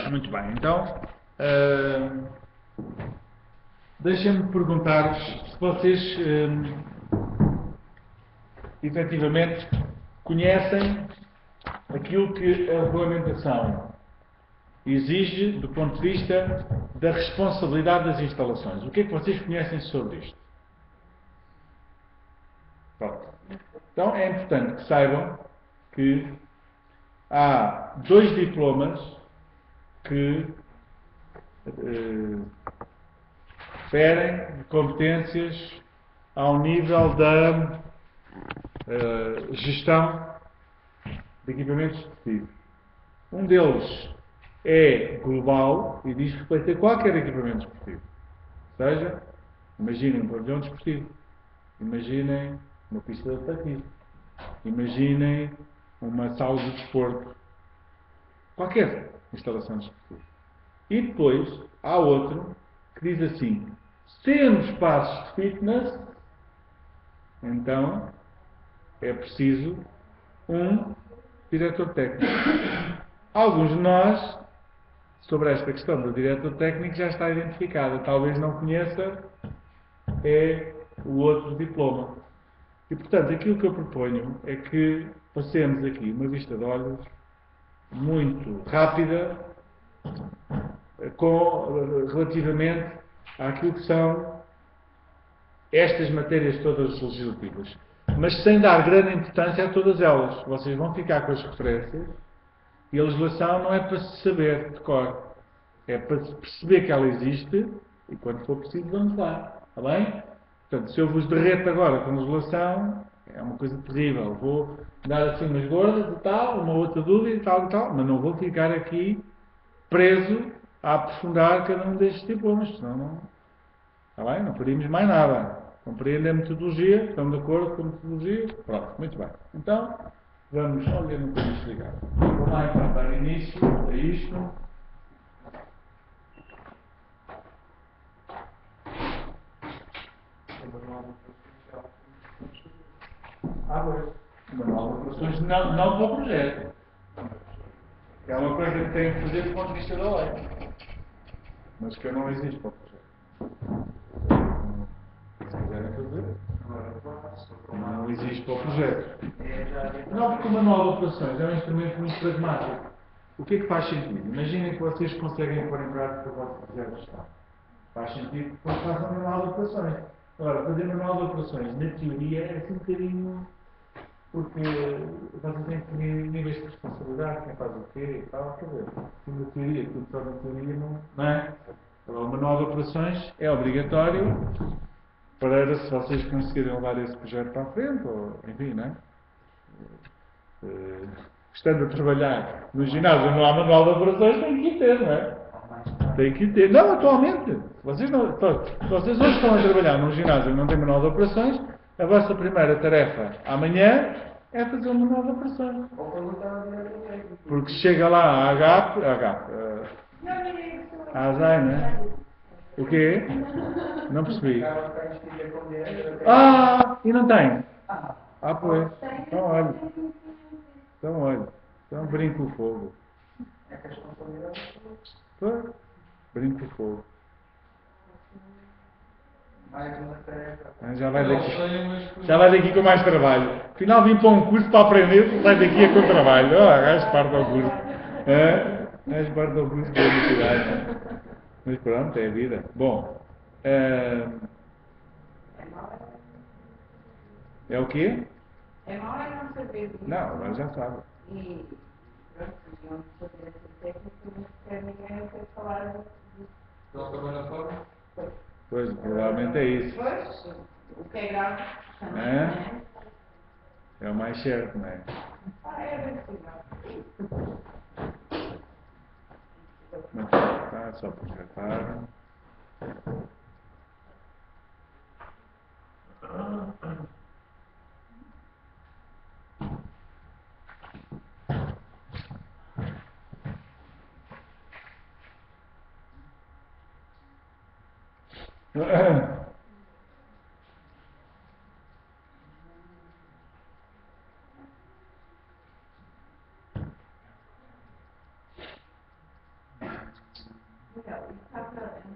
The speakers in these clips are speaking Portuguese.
Muito bem, então deixem-me perguntar-vos se vocês efetivamente conhecem aquilo que a regulamentação exige do ponto de vista da responsabilidade das instalações. O que é que vocês conhecem sobre isto? Pronto. Então é importante que saibam que há 2 diplomas que referem competências ao nível da gestão de equipamentos esportivos. Um deles é global e diz respeito a qualquer equipamento esportivo. Ou seja, imaginem um pavilhão desportivo, imaginem uma pista de atletismo, imaginem uma sala de desporto, qualquer instalação desportiva. E depois há outro que diz assim: sendo espaços de fitness, então é preciso um diretor técnico. Alguns de nós, sobre esta questão do diretor técnico, já está identificada. Talvez não conheça, é o outro diploma. E, portanto, aquilo que eu proponho é que passemos aqui uma vista de olhos muito rápida relativamente àquilo que são estas matérias todas legislativas. Mas sem dar grande importância a todas elas. Vocês vão ficar com as referências e a legislação não é para se saber de cor. É para se perceber que ela existe e quando for preciso vamos lá. Está bem? Portanto, se eu vos derreto agora com legislação, é uma coisa terrível. Vou dar assim umas gordas e tal, uma outra dúvida e tal, mas não vou ficar aqui preso a aprofundar cada um destes diplomas, senão não. Está bem? Não faríamos mais nada. Compreendem a metodologia? Estão de acordo com a metodologia? Pronto, muito bem. Então, vamos. Olha, não podemos explicar. Vou lá então dar início a isto. Pois. Manual de operações não para o projeto. É uma coisa que tem que fazer do ponto de vista da lei. Mas que não existe para o projeto. Se quiserem fazer, não existe para o projeto. Não, porque o manual de operações é um instrumento muito pragmático. O que é que faz sentido? Imaginem que vocês conseguem pôr em prática o vosso projeto de gestão. Faz sentido que depois façam um manual de operações. Agora, fazer manual de operações, na teoria, é assim um bocadinho. Porque vocês têm que ter níveis de responsabilidade, quem faz o quê e tal, quer dizer, na teoria, tudo só na teoria não é? Agora, o manual de operações é obrigatório para se vocês conseguirem levar esse projeto para a frente, ou enfim, não é? Estando a trabalhar no ginásio não há manual de operações, tem que ter, não é? Tem que ter. Não, atualmente. Vocês hoje estão a trabalhar num ginásio e não tem manual de operações, a vossa primeira tarefa amanhã é fazer um manual de operações. Porque chega lá a ASAI, não é? O quê? Não percebi. E não tem? Pois. Então olha. Então brinco o fogo. Pois. Brinco o fogo. Já vai daqui com mais trabalho. Afinal vim para um curso para aprender, sai daqui com trabalho. Gajo parte ao curso. Gajo parte ao curso da universidade. Mas pronto, é a vida. Bom. É o quê? É mau é não saber disso. Não, agora já sabe. E pronto, não fazer essa técnica, não quer ninguém ter falar disso. Estão também na forma? Pois, provavelmente é isso. Pois, o que é grave também, não é? É o mais certo, não é? É bem possível. Muito bem, tá? Só projetar.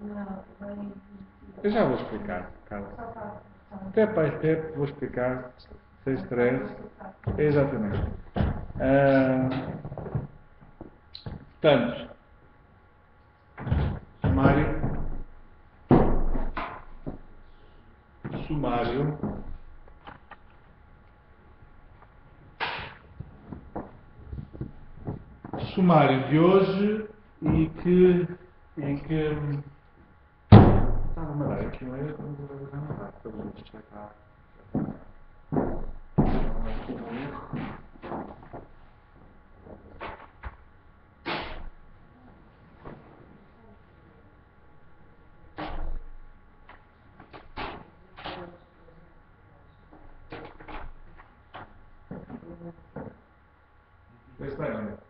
Não, vai. Eu já vou explicar, Carlos. Só faço. Step by step vou explicar, sem stress. Exatamente. Ah, portanto, sumário de hoje e que estava a mandar aqui um erro, não vou dar para ver isto já está. Vê bem, olha.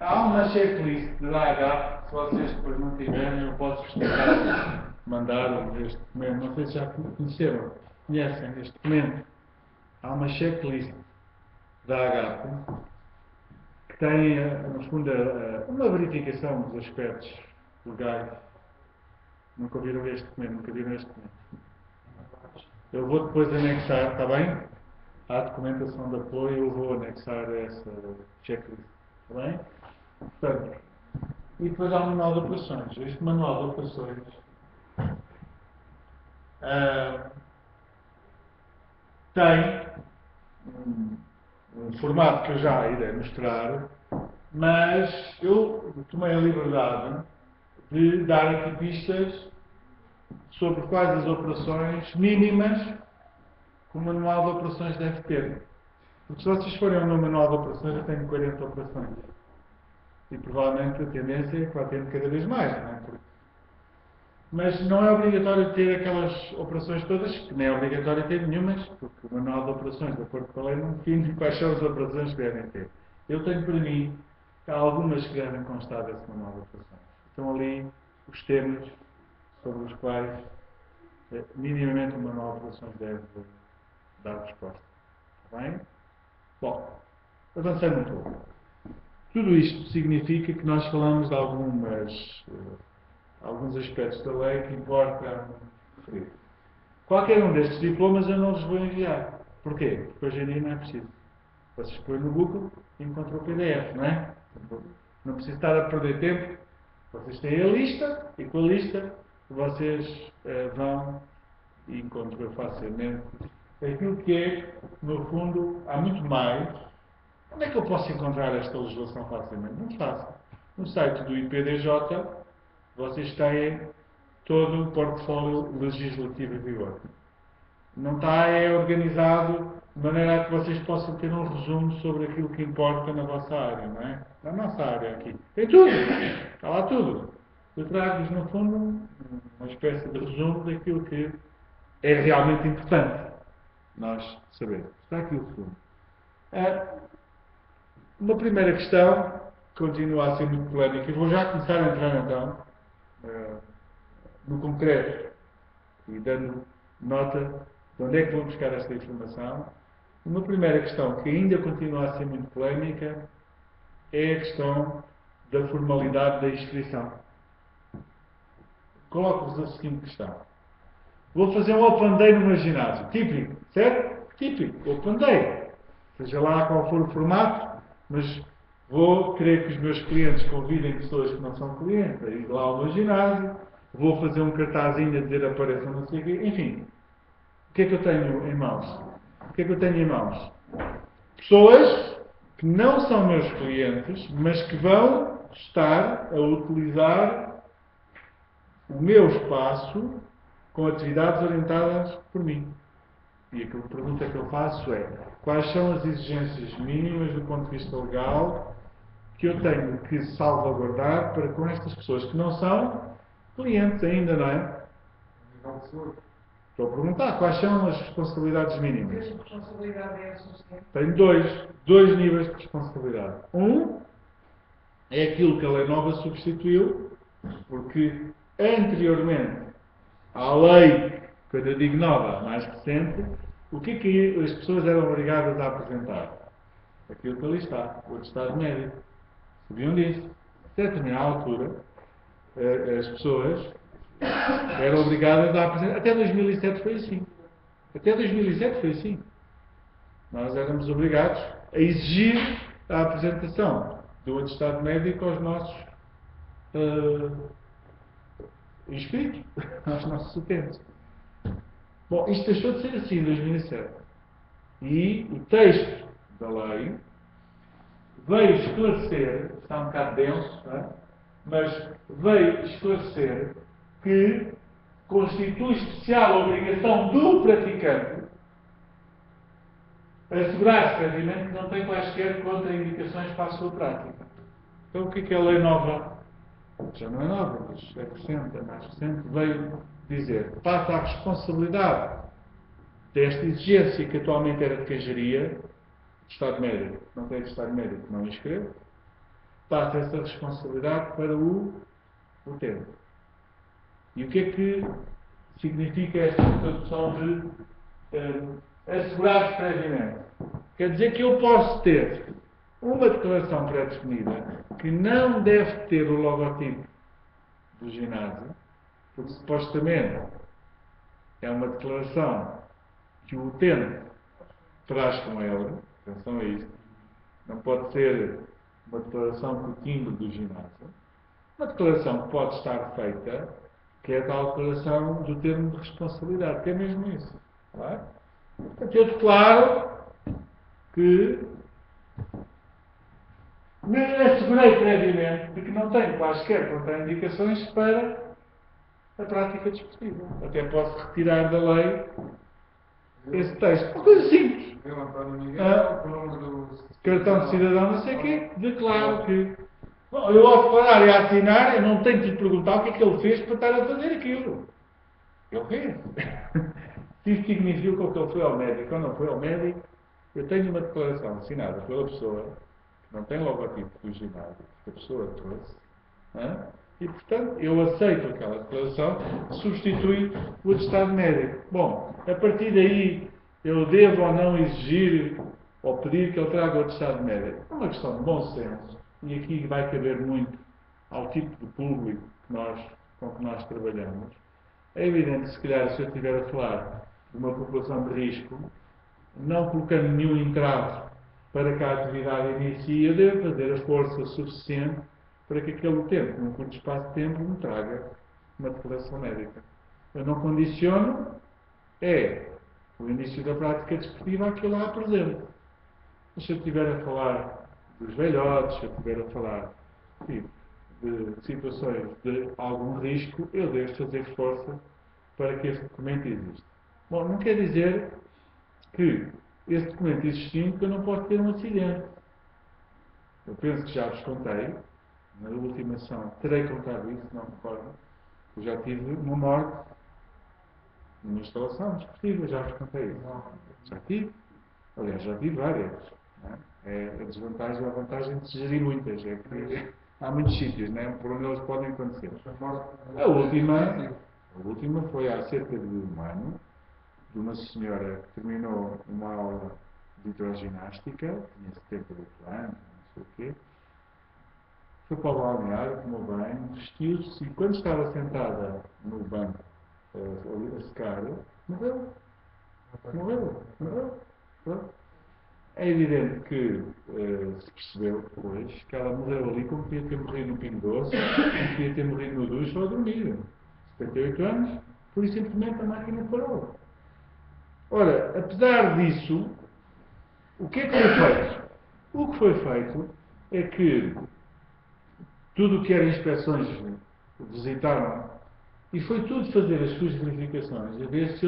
Há uma checklist de AH, se vocês depois não tiverem, eu posso explicar, mandar este documento. Não sei se já conheceram, conhecem este documento. Há uma checklist da AH que tem, no fundo, uma verificação dos aspectos legais. Nunca viram este documento, nunca viram este documento. Eu vou depois anexar, está bem? À documentação de apoio, eu vou anexar essa checklist, está bem? Portanto, e depois há um manual de operações. Este manual de operações tem um formato que eu já irei mostrar, mas eu tomei a liberdade de dar aqui pistas sobre quais as operações mínimas que o manual de operações deve ter. Porque se vocês forem ao meu manual de operações, eu tenho 40 operações. E provavelmente a tendência é que vai tendo cada vez mais, não é? Mas não é obrigatório ter aquelas operações todas, que nem é obrigatório ter nenhumas, porque o manual de operações, de acordo com a lei, não define quais são as operações que devem ter. Eu tenho para mim que há algumas que devem constar desse manual de operações. Estão ali os temas sobre os quais minimamente o manual de operações deve dar resposta. Está bem? Bom, avançando um pouco. Tudo isto significa que nós falamos de alguns aspectos da lei que importa referir. Qualquer um destes diplomas eu não os vou enviar. Porquê? Porque hoje em dia não é preciso. Vocês põem no Google e encontram o PDF, não é? Não preciso estar a perder tempo. Vocês têm a lista e com a lista vocês vão e encontram facilmente aquilo que é, no fundo, há muito mais. Onde é que eu posso encontrar esta legislação facilmente? Muito fácil. No site do IPDJ, vocês têm todo o portfólio legislativo em vigor. Não está organizado de maneira a que vocês possam ter um resumo sobre aquilo que importa na vossa área, não é? Na nossa área aqui. Tem tudo! Está lá tudo. Eu trago-vos, no fundo, uma espécie de resumo daquilo que é realmente importante nós sabermos. Está aqui o resumo. Uma primeira questão, continua a ser muito polémica, e vou já começar a entrar então no concreto e dando nota de onde é que vou buscar esta informação. Uma primeira questão que ainda continua a ser muito polémica é a questão da formalidade da inscrição. Coloco-vos a seguinte questão. Vou fazer um Open Day no meu ginásio. Típico, certo? Típico, Open Day. Seja lá qual for o formato, mas vou querer que os meus clientes convidem pessoas que não são clientes a ir lá ao meu ginásio. Vou fazer um cartazinho a dizer apareçam não sei o quê. Enfim, o que é que eu tenho em mãos? O que é que eu tenho em mãos? Pessoas que não são meus clientes, mas que vão estar a utilizar o meu espaço com atividades orientadas por mim. E a pergunta que eu faço é: quais são as exigências mínimas do ponto de vista legal que eu tenho que salvaguardar para com estas pessoas que não são clientes ainda, não é? Estou a perguntar quais são as responsabilidades mínimas. Que responsabilidade é suficiente? Tenho dois níveis de responsabilidade. Um é aquilo que a lei nova substituiu, porque anteriormente à lei, quando eu digo nova, mais recente, o que é que as pessoas eram obrigadas a apresentar? Aquilo que ali está, o atestado médico. Sabiam disso. A determinada altura, as pessoas eram obrigadas a apresentar. Até 2007 foi assim. Até 2007 foi assim. Nós éramos obrigados a exigir a apresentação do atestado médico aos nossos inscritos, aos nossos utentes. Bom, isto deixou de ser assim em 2007. E o texto da lei veio esclarecer, está um bocado denso, não é? Mas veio esclarecer que constitui especial obrigação do praticante assegurar-se previamente que não tem quaisquer contraindicações para a sua prática. Então o que é a lei nova? Já não é nova, mas é recente, é mais recente, veio dizer, passa a responsabilidade desta exigência que atualmente era de quem geria, Estado médico, não tem Estado médico, não inscreve, passa essa responsabilidade para o utente. E o que é que significa esta tradução de assegurar-se previamente? Quer dizer que eu posso ter uma declaração pré-definida que não deve ter o logotipo do ginásio, porque supostamente é uma declaração que o utente traz com ele. Atenção a isto. Não pode ser uma declaração com o timbre do ginásio. Uma declaração que pode estar feita, que é a tal declaração do termo de responsabilidade, que é mesmo isso. Não é? Portanto, eu declaro que me assegurei previamente de que não tenho quaisquer contraindicações para a prática desportiva. Até posso retirar da lei esse texto. Uma coisa simples. Cartão de cidadão, não sei o quê, declaro que. Bom, eu ao declarar e assinar, eu não tenho que lhe perguntar o que é que ele fez para estar a fazer aquilo. Ele fez. Se isso significa que ele foi ao médico ou não foi ao médico, eu tenho uma declaração assinada pela pessoa, que não tem logotipo do ginásio, que a pessoa trouxe, e portanto eu aceito aquela declaração, substitui o atestado médico. Bom, a partir daí eu devo ou não exigir ou pedir que ele traga o atestado médico. É uma questão de bom senso, e aqui vai caber muito ao tipo de público com que nós trabalhamos. É evidente que, se calhar, se eu estiver a falar de uma população de risco, não colocando nenhum entrave para que a atividade inicie, eu devo fazer a força suficiente para que aquele utente, num curto espaço de tempo, me traga uma declaração médica. Eu não condiciono, o início da prática desportiva a que eu lá apresento. Mas se eu estiver a falar dos velhotes, se eu estiver a falar de situações de algum risco, eu devo fazer força para que esse documento exista. Bom, não quer dizer que esse documento existindo que eu não posso ter um acidente. Eu penso que já vos contei, na última ação, terei contado isso, não me recordo. Eu já tive uma morte numa instalação desportiva, já vos contei isso. Já tive. Aliás, já tive várias. É a desvantagem e a vantagem de se gerir muitas. É que há muitos sítios, por onde eles podem acontecer. A última foi há cerca de um ano, de uma senhora que terminou uma aula de hidroginástica, tinha 78 anos, não sei o quê, foi para o balneário, tomou banho, vestiu-se e quando estava sentada no banco a secar, morreu. Pronto. É evidente que se percebeu depois que ela morreu ali como podia ter morrido no Pingo Doce, como podia ter morrido no duche ou a dormir. 78 anos, por isso simplesmente a máquina parou. Ora, apesar disso, o que é que foi feito? O que foi feito é que tudo o que era inspeções visitaram e foi tudo fazer as suas verificações, a ver se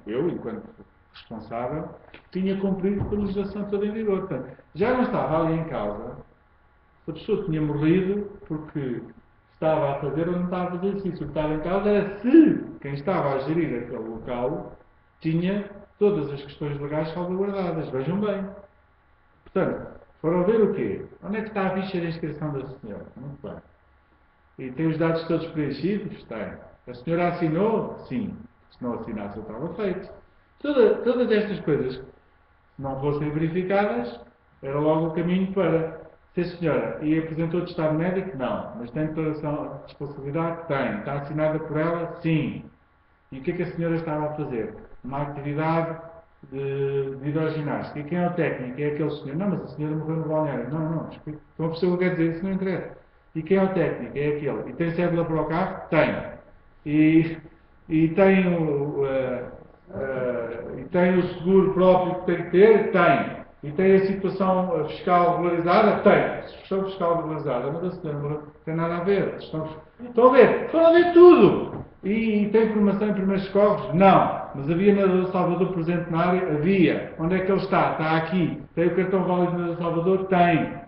eu, enquanto responsável, tinha cumprido com a legislação toda em vigor. Portanto, já não estava ali em causa se a pessoa tinha morrido porque estava a fazer ou não estava a fazer isso. O que estava em causa era se quem estava a gerir aquele local tinha todas as questões legais salvaguardadas. Vejam bem. Portanto, foram ver o quê? Onde é que está a ficha de inscrição da senhora? Muito bem. E tem os dados todos preenchidos? Tem. A senhora assinou? Sim. Se não assinasse, eu estava feito. Todas estas coisas, se não fossem verificadas, era logo o caminho para, Sim, senhora. E apresentou de estado médico? Não. Mas tem declaração de responsabilidade? Tem. Está assinada por ela? Sim. E o que é que a senhora estava a fazer? Uma atividade de hidroginástica. E quem é o técnico? É aquele senhor. Não, mas a senhora morreu no balneário. Não, não. Então a pessoa quer dizer, isso não interessa. E quem é o técnico? É aquele. E tem cédula para o carro? Tem. E tem e tem o seguro próprio que tem que ter? Tem. E tem a situação fiscal regularizada? Tem. Situação fiscal regularizada. Mas a senhora não tem nada a ver. Estão a ver? Estão a ver tudo. E tem formação em primeiros socorros? Não. Mas havia nadador de Salvador presente na área? Havia. Onde é que ele está? Está aqui. Tem o cartão válido de nadador de Salvador? Tem.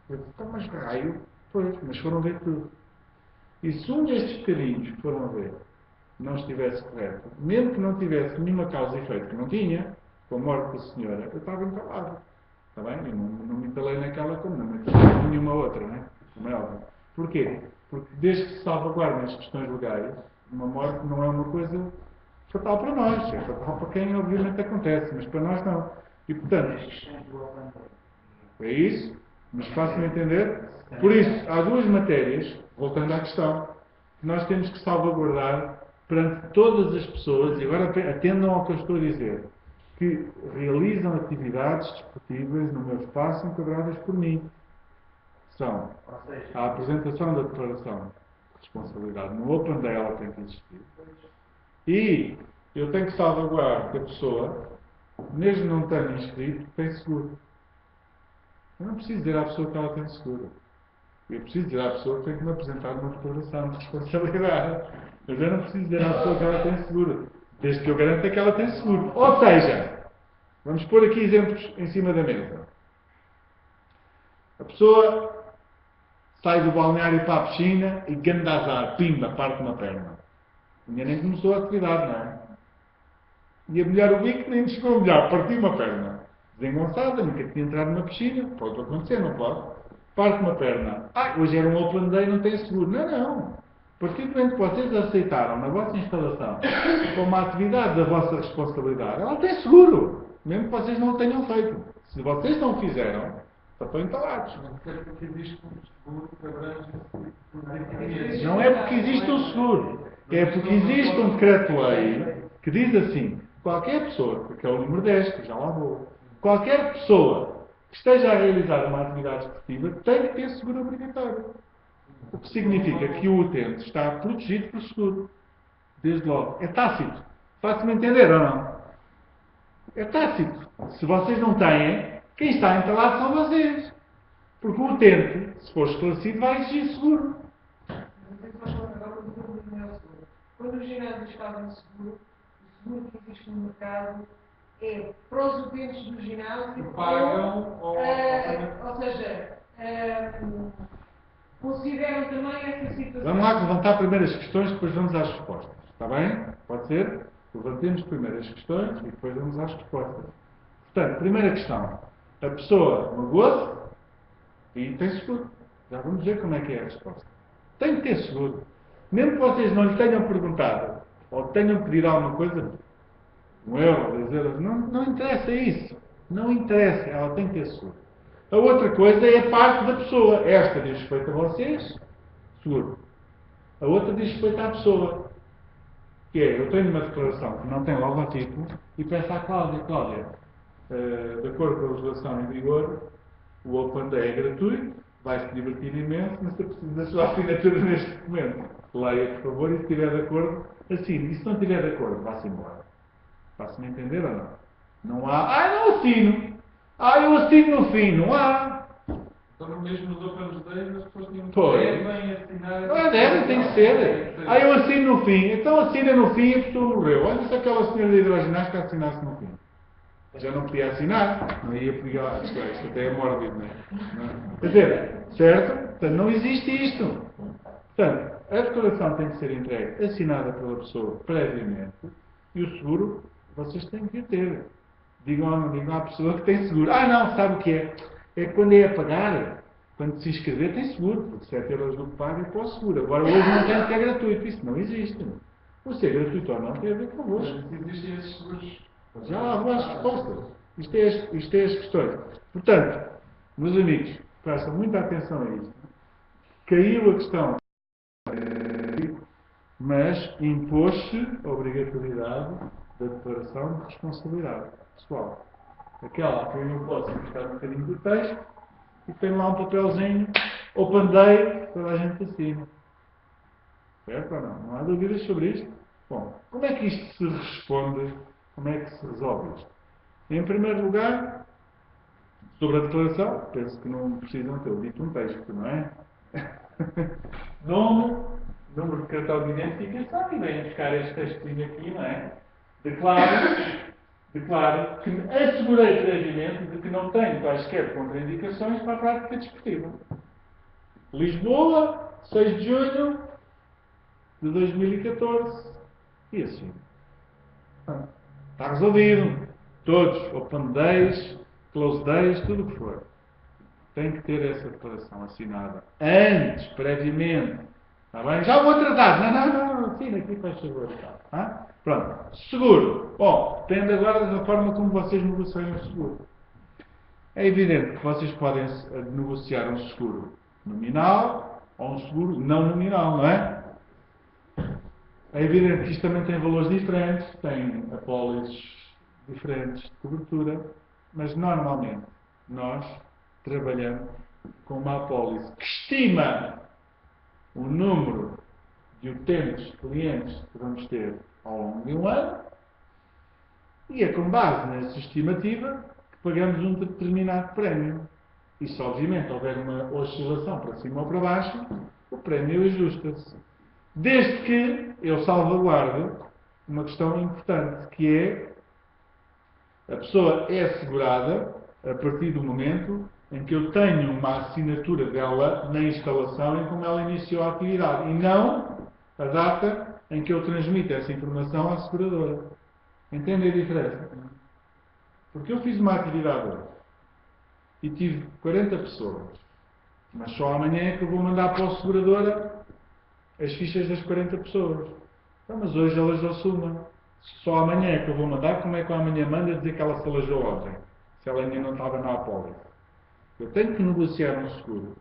Eu disse, então, mas raio? Pois, mas foram ver tudo. E se um destes bocadinhos que foram ver não estivesse correto, mesmo que não tivesse nenhuma causa e efeito, que não tinha, com a morte da senhora, eu estava entalado. Está bem? Eu não me entalei naquela como não me entalei em nenhuma outra, não é? Como é óbvio. Porquê? Porque desde que se salvaguardem as questões legais, uma morte não é uma coisa fatal para nós. É fatal para quem obviamente acontece, mas para nós não. E portanto, é isso, mas façam-me entender. Por isso, há duas matérias, voltando à questão, que nós temos que salvaguardar perante todas as pessoas, e agora atendam ao que eu estou a dizer, que realizam atividades desportivas no meu espaço enquadradas por mim. São a apresentação da declaração de responsabilidade no Open Day, ela tem que existir. E eu tenho que salvaguardar que a pessoa, mesmo não tendo inscrito, tem seguro. Eu não preciso dizer à pessoa que ela tem seguro. Eu preciso dizer à pessoa que tem que me apresentar uma declaração de responsabilidade. Mas eu não preciso dizer à pessoa que ela tem seguro. Desde que eu garanta que ela tem seguro. Ou seja, vamos pôr aqui exemplos em cima da mesa. A pessoa sai do balneário para a piscina e ganda azar, pimba, parte uma perna. Ainda nem começou a atividade, não é? E a mulher o bico nem chegou a molhar, partiu uma perna. Desengonçada, nunca tinha entrado numa piscina. Pode acontecer, não pode? Parte uma perna. Hoje era um open day, não tem seguro. Não, não. A partir do momento que vocês aceitaram na vossa instalação como uma atividade da vossa responsabilidade, ela tem seguro. Mesmo que vocês não o tenham feito. Se vocês não o fizeram, só estão entalados. Não é porque existe um seguro. É porque existe um decreto-lei que diz assim: qualquer pessoa, que é o número 10, que já lá vou, qualquer pessoa que esteja a realizar uma atividade esportiva tem que ter seguro obrigatório. O que significa que o utente está protegido pelo seguro. Desde logo. É tácito. Faço-me entender ou não? É tácito. Se vocês não têm, quem está entalado são vocês. Porque o utente, se for esclarecido, vai exigir seguro. Quando os ginásios fazem seguro, o seguro que existe no mercado é para os utentes do ginásio Pagam ou seja, consideram também essa situação. Vamos lá levantar primeiro as questões, depois vamos às respostas. Está bem? Pode ser? Levantemos primeiro as questões e depois vamos às respostas. Portanto, primeira questão. A pessoa magoou-se e tem seguro. Já vamos ver como é que é a resposta. Tem que ter seguro. Mesmo que vocês não lhe tenham perguntado ou tenham pedido alguma coisa, 1 euro, 2 euros, não interessa isso. Não interessa. Ela tem que ter seguro. A outra coisa é a parte da pessoa. Esta diz respeito a vocês, seguro. A outra diz respeito à pessoa. Que é, eu tenho uma declaração que não tem logotipo e peço à Cláudia, de acordo com a legislação em vigor, o Open Day é gratuito, vai-se divertir imenso, mas eu preciso da sua assinatura neste documento. Leia, por favor, e se estiver de acordo, assine. E se não estiver de acordo, vá-se embora. Faço-me entender ou não? Não há, não assino. Eu assino no fim, não há. Então, mesmo nos Open Days, as pessoas tinham que Devem assinar. Devem, tem que ser. Eu assino no fim. Então assina no fim e a pessoa morreu. Olha se aquela senhora de hidroginástica assinasse no fim. Já não podia assinar. Não ia pegar. Isto até é mórbido, não é? Quer dizer, certo? Portanto, não existe isto. Portanto, a declaração tem que ser entregue, assinada pela pessoa previamente, e o seguro vocês têm que ter. Digam à pessoa que tem seguro. Não, sabe o que é? É que quando é a pagar, quando se inscrever, tem seguro, porque 7 euros do que paga é para o seguro. Agora, hoje não tem que é gratuito, isso não existe. Ou se é gratuito ou não, tem a ver convosco. Existem esses seguros. Já há boas respostas. Isto é as questões. Portanto, meus amigos, prestam muita atenção a isto. Caiu a questão, mas impôs-se a obrigatoriedade da declaração de responsabilidade pessoal. Aquela a quem eu posso emprestar um bocadinho do texto e tem lá um papelzinho, open day, toda a gente assina. Certo ou não? Não há dúvidas sobre isto? Bom, como é que isto se responde? Como é que se resolve isto? Em primeiro lugar, sobre a declaração, penso que não precisam ter dito um texto, não é? Nome, número de cartão de identificação e vem buscar este textinho aqui, não é? Declaro que me assegurei previamente de que não tenho quaisquer contraindicações para a prática desportiva. Lisboa, 6 de junho de 2014. E assim. Está resolvido. Todos, open days, close days, tudo o que for. Tem que ter essa declaração assinada. Antes, previamente. Está bem? Já vou atrasar. Não. Assina aqui, faz favor. Tá? Pronto. Seguro. Bom, depende agora da forma como vocês negociam o seguro. É evidente que vocês podem negociar um seguro nominal ou um seguro não nominal, não é? É evidente que isto também tem valores diferentes, tem apólices diferentes de cobertura, mas normalmente nós trabalhamos com uma apólice que estima o número de utentes, clientes que vamos ter ao longo de um ano e é com base nessa estimativa que pagamos um determinado prémio. E se obviamente houver uma oscilação para cima ou para baixo, o prémio ajusta-se. Desde que eu salvaguarde uma questão importante, que é a pessoa é assegurada a partir do momento em que eu tenho uma assinatura dela na instalação em como ela iniciou a atividade e não a data em que eu transmito essa informação à seguradora. Entendem a diferença? Porque eu fiz uma atividade hoje e tive 40 pessoas, mas só amanhã é que eu vou mandar para a seguradora as fichas das 40 pessoas. Então, mas hoje elas assumem. Só amanhã é que eu vou mandar. Como é que eu amanhã manda dizer que ela se alejou ontem? Se ela ainda não estava na apólice. Eu tenho que negociar um seguro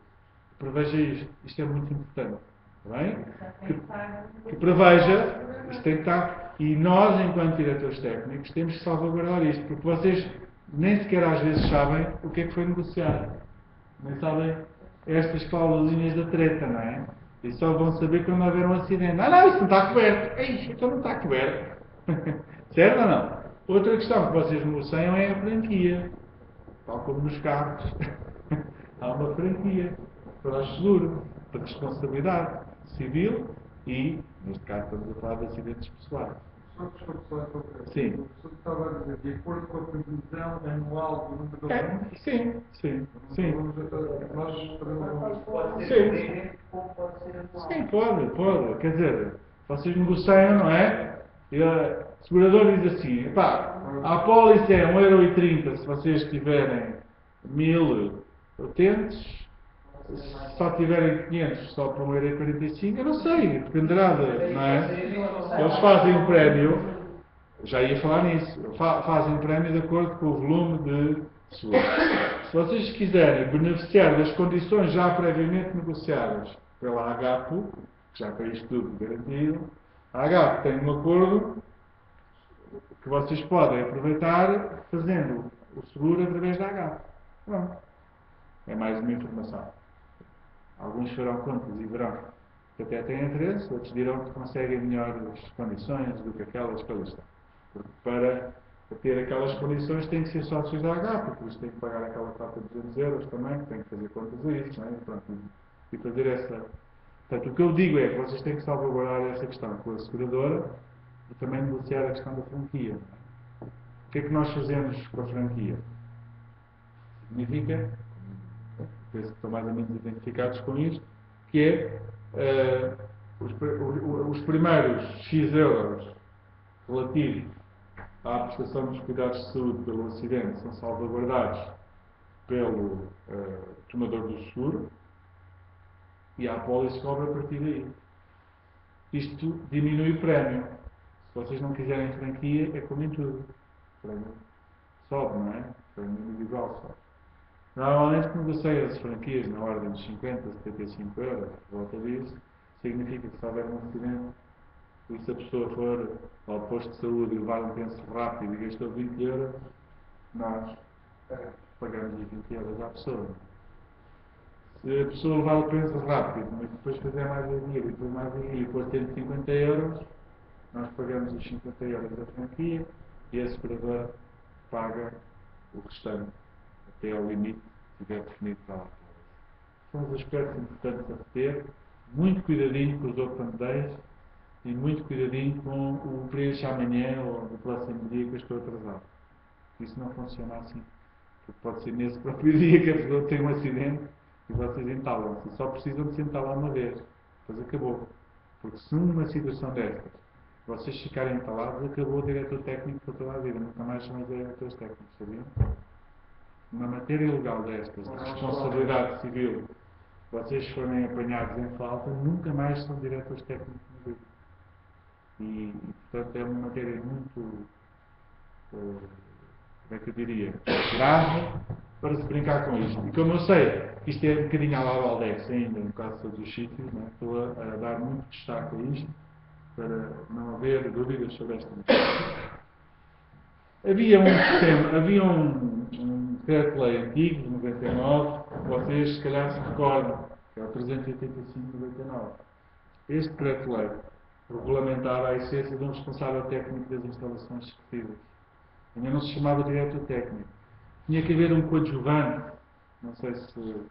que preveja isto. Isto é muito importante. Está bem? Que preveja. Isto tem que estar. E nós, enquanto diretores técnicos, temos que salvaguardar isto. Porque vocês nem sequer às vezes sabem o que é que foi negociado. Nem sabem estas cláusulas da treta, não é? E só vão saber quando houver um acidente. Não, isso não está coberto. Ei, então não está coberto. Certo ou não? Outra questão que vocês negociam é a franquia. Tal como nos carros. Há uma franquia para o seguro, para responsabilidade civil e, neste caso, estamos a falar de acidentes pessoais. Só desculpe só a coisa. Sim. O senhor estava a dizer, de acordo com a previsão anual do número de alunos, Sim. nós fazemos Pode Sim. ser diferente como pode ser anual. Sim, pode. Quer dizer, vocês negociam, não é? E a seguradora diz assim, pá, a apólice é 1,30€ se vocês tiverem 1000 utentes, se só tiverem 500 só para 1,45€, eu não sei, dependerá de, não é? Eles fazem um prémio, já ia falar nisso, fazem um prémio de acordo com o volume de seguro. Se vocês quiserem beneficiar das condições já previamente negociadas pela AGAPO, já tem isto tudo garantido, a AGAPO tem um acordo que vocês podem aproveitar fazendo o seguro através da AGAPO. Pronto. É mais uma informação. Alguns farão contas e verão que até têm interesse, outros dirão que conseguem melhores condições do que aquelas que eles têm. Porque para ter aquelas condições têm que ser sócios da AGAPO, por isso têm que pagar aquela cota de 200€ também, têm que fazer contas a isso, não é? E fazer essa. Portanto, o que eu digo é que vocês têm que salvaguardar essa questão com a seguradora e também negociar a questão da franquia. O que é que nós fazemos com a franquia? Significa, penso que estão mais ou menos identificados com isto, que é os primeiros X euros relativos à prestação dos cuidados de saúde pelo acidente são salvaguardados pelo tomador do seguro e a apólice cobra a partir daí. Isto diminui o prémio. Se vocês não quiserem franquia, é como em tudo. O prémio sobe, não é? O prémio individual sobe. Normalmente negocia as franquias na ordem de 50, 75 euros, por volta disso, significa que se houver um acidente, e se a pessoa for ao posto de saúde e levar um penso rápido e gastou 20 euros, nós pagamos os 20 euros à pessoa. Se a pessoa levar o penso rápido, mas depois fizer mais a dia e depois mais a dia e depois tem 50 euros, nós pagamos os 50 euros da franquia e a seguradora paga o restante até ao limite que tiver definido para a São os aspectos importantes a ter. Muito cuidadinho com os open days e muito cuidadinho com o preenche amanhã ou no próximo dia que eu estou atrasado. Isso não funciona assim. Porque pode ser nesse próprio dia que a pessoa tem um acidente e vocês entalam-se. Só precisam de se entalar uma vez. Depois acabou. Porque se numa situação destas vocês ficarem entalados, acabou o diretor técnico para toda a vida. Nunca mais são os diretores técnicos, sabiam? Numa matéria legal destas, de responsabilidade civil, vocês forem apanhados em falta, nunca mais são diretores técnicos na vida. E, portanto, é uma matéria muito, como é que eu diria, grave para se brincar com isto. E como eu sei, isto é um bocadinho à la Valdex ainda, no caso de todos os sítios, não é? Estou a dar muito destaque a isto, para não haver dúvidas sobre esta matéria. Havia um decreto-lei antigo, de 99, vocês se calhar se recordam, que é o 385/99. Este decreto-lei regulamentava a essência de um responsável técnico das instalações esportivas. Ainda não se chamava diretor técnico. Tinha que haver um coadjuvante, não sei se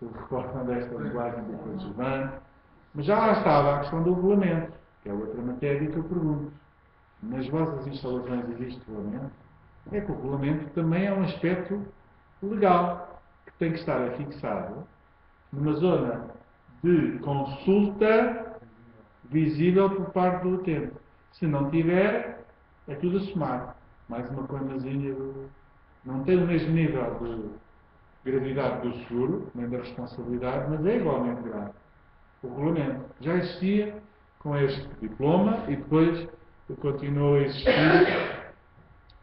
recordam desta linguagem do coadjuvante, mas já lá estava a questão do regulamento, que é outra matéria que eu pergunto. Nas vossas instalações existe regulamento? É que o regulamento também é um aspecto legal, que tem que estar afixado numa zona de consulta visível por parte do utente. Se não tiver, é tudo a somar. Mais uma coimazinha não tem o mesmo nível de gravidade do seguro, nem da responsabilidade, mas é igualmente grave. O regulamento já existia com este diploma e depois continuou a existir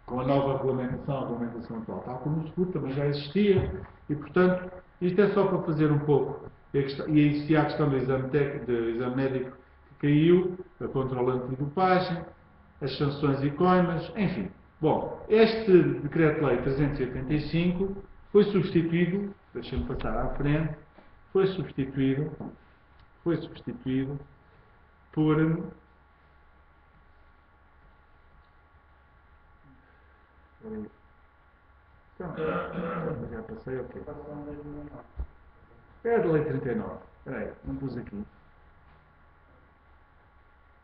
com a nova regulamentação, a regulamentação atual. Tal como o seguro também já existia e, portanto, isto é só para fazer um pouco. E existia a questão do exame médico que caiu, a controle antidopagem, as sanções e coimas, enfim. Bom, este Decreto-Lei 385 foi substituído, deixem-me passar à frente, foi substituído por já passei, ok. É a de Lei 39. Espera aí, não pus aqui.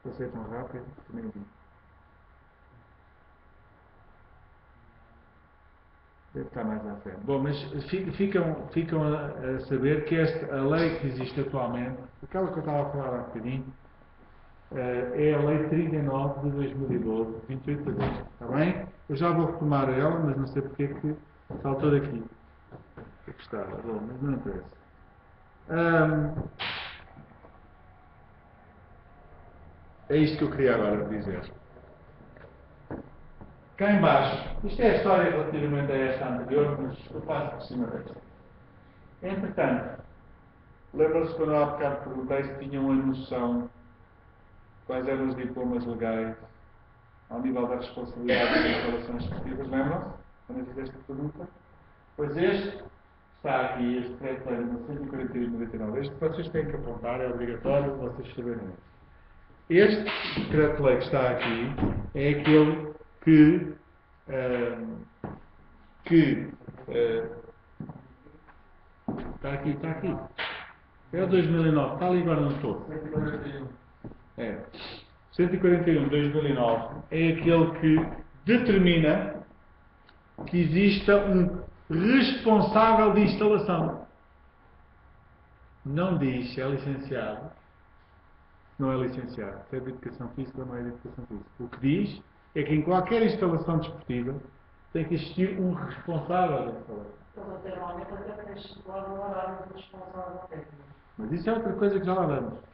Passei tão rápido, também vi. Deve estar mais à frente. Bom, mas ficam a saber que a lei que existe atualmente, aquela que eu estava a falar há bocadinho, é a Lei 39 de 2012, 28 de agosto. Está bem? Eu já vou retomar ela, mas não sei porque é que saltou daqui. Aqui está. Bom, mas não interessa. É isto que eu queria agora dizer. Cá em baixo, isto é a história relativamente a esta anterior, mas eu passo por cima desta. Entretanto, lembram-se quando há bocado perguntei se tinham a noção quais eram os diplomas legais ao nível da responsabilidade das instalações esportivas, lembram-se? Quando eu fiz esta pergunta? Pois este está aqui, este decreto-lei no 141/99. Este que vocês têm que apontar, é obrigatório vocês saberem isso. Este decreto-lei que está aqui é aquele que está aqui. É o 2009, está ali agora no topo. 141 de 2009 é aquele que determina que exista um responsável de instalação. Não diz se é licenciado, não é licenciado. Se é de educação física ou não é de educação física. O que diz é que em qualquer instalação desportiva tem que existir um responsável da instalação. Mas isso é outra coisa que já lá vamos.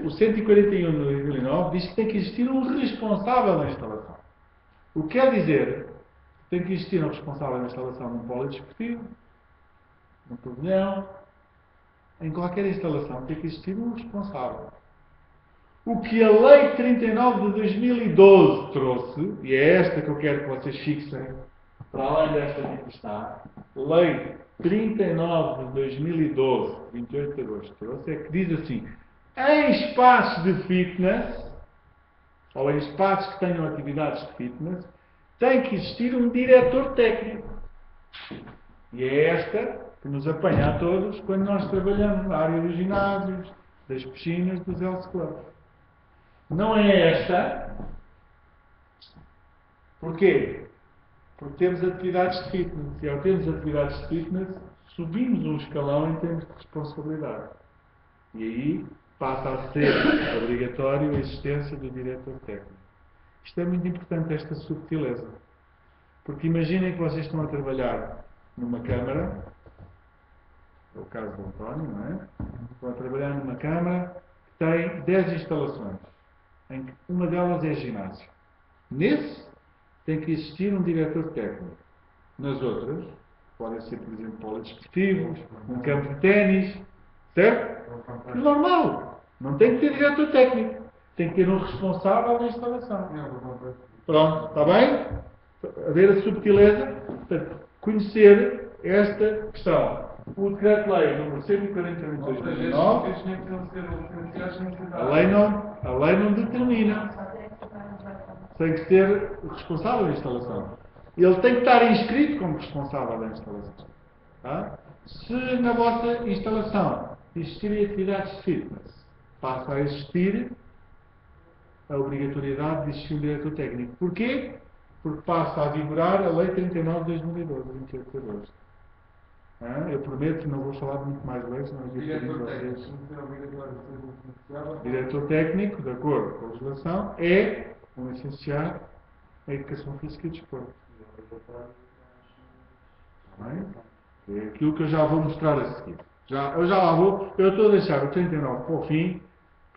O 141 de 2009, diz que tem que existir um responsável da instalação. O que quer dizer Tem que existir um responsável da instalação num polidesportivo, num pavilhão. Em qualquer instalação tem que existir um responsável. O que a Lei 39 de 2012 trouxe, e é esta que eu quero que vocês fixem, para além desta que está, Lei 39 de 2012, 28 de agosto, trouxe, é que diz assim: em espaços de fitness, ou em espaços que tenham atividades de fitness, tem que existir um diretor técnico. E é esta que nos apanha a todos quando nós trabalhamos na área dos ginásios, das piscinas, dos health clubs. Não é esta. Porquê? Porque temos atividades de fitness. E ao termos atividades de fitness, subimos um escalão em termos de responsabilidade. E aí passa a ser obrigatório a existência do diretor técnico. Isto é muito importante, esta subtileza. Porque imaginem que vocês estão a trabalhar numa câmara, é o caso do António, não é? Estão a trabalhar numa câmara que tem 10 instalações, em que uma delas é ginásio. Nesse, tem que existir um diretor técnico. Nas outras, podem ser, por exemplo, polidesportivos, um campo de ténis, certo? É normal. Não tem que ter diretor técnico. Tem que ter um responsável da instalação. Pronto, está bem? A ver a subtileza? Portanto, conhecer esta questão. O Decreto-Lei número 141 de 2009, a lei não determina. Tem que ser o responsável da instalação. Ele tem que estar inscrito como responsável da instalação. Tá? Se na vossa instalação existirem atividades de fitness, passa a existir a obrigatoriedade de existir um diretor técnico. Porquê? Porque passa a vigorar a Lei 39 de 2012, 28 de agosto. Eu prometo que não vou falar de muito mais leis, mas diretor técnico, de acordo com a legislação, é um licenciado em Educação Física e Desporto. É aquilo que eu já vou mostrar a seguir. Eu já lá vou. Eu estou a deixar o 39 para o fim,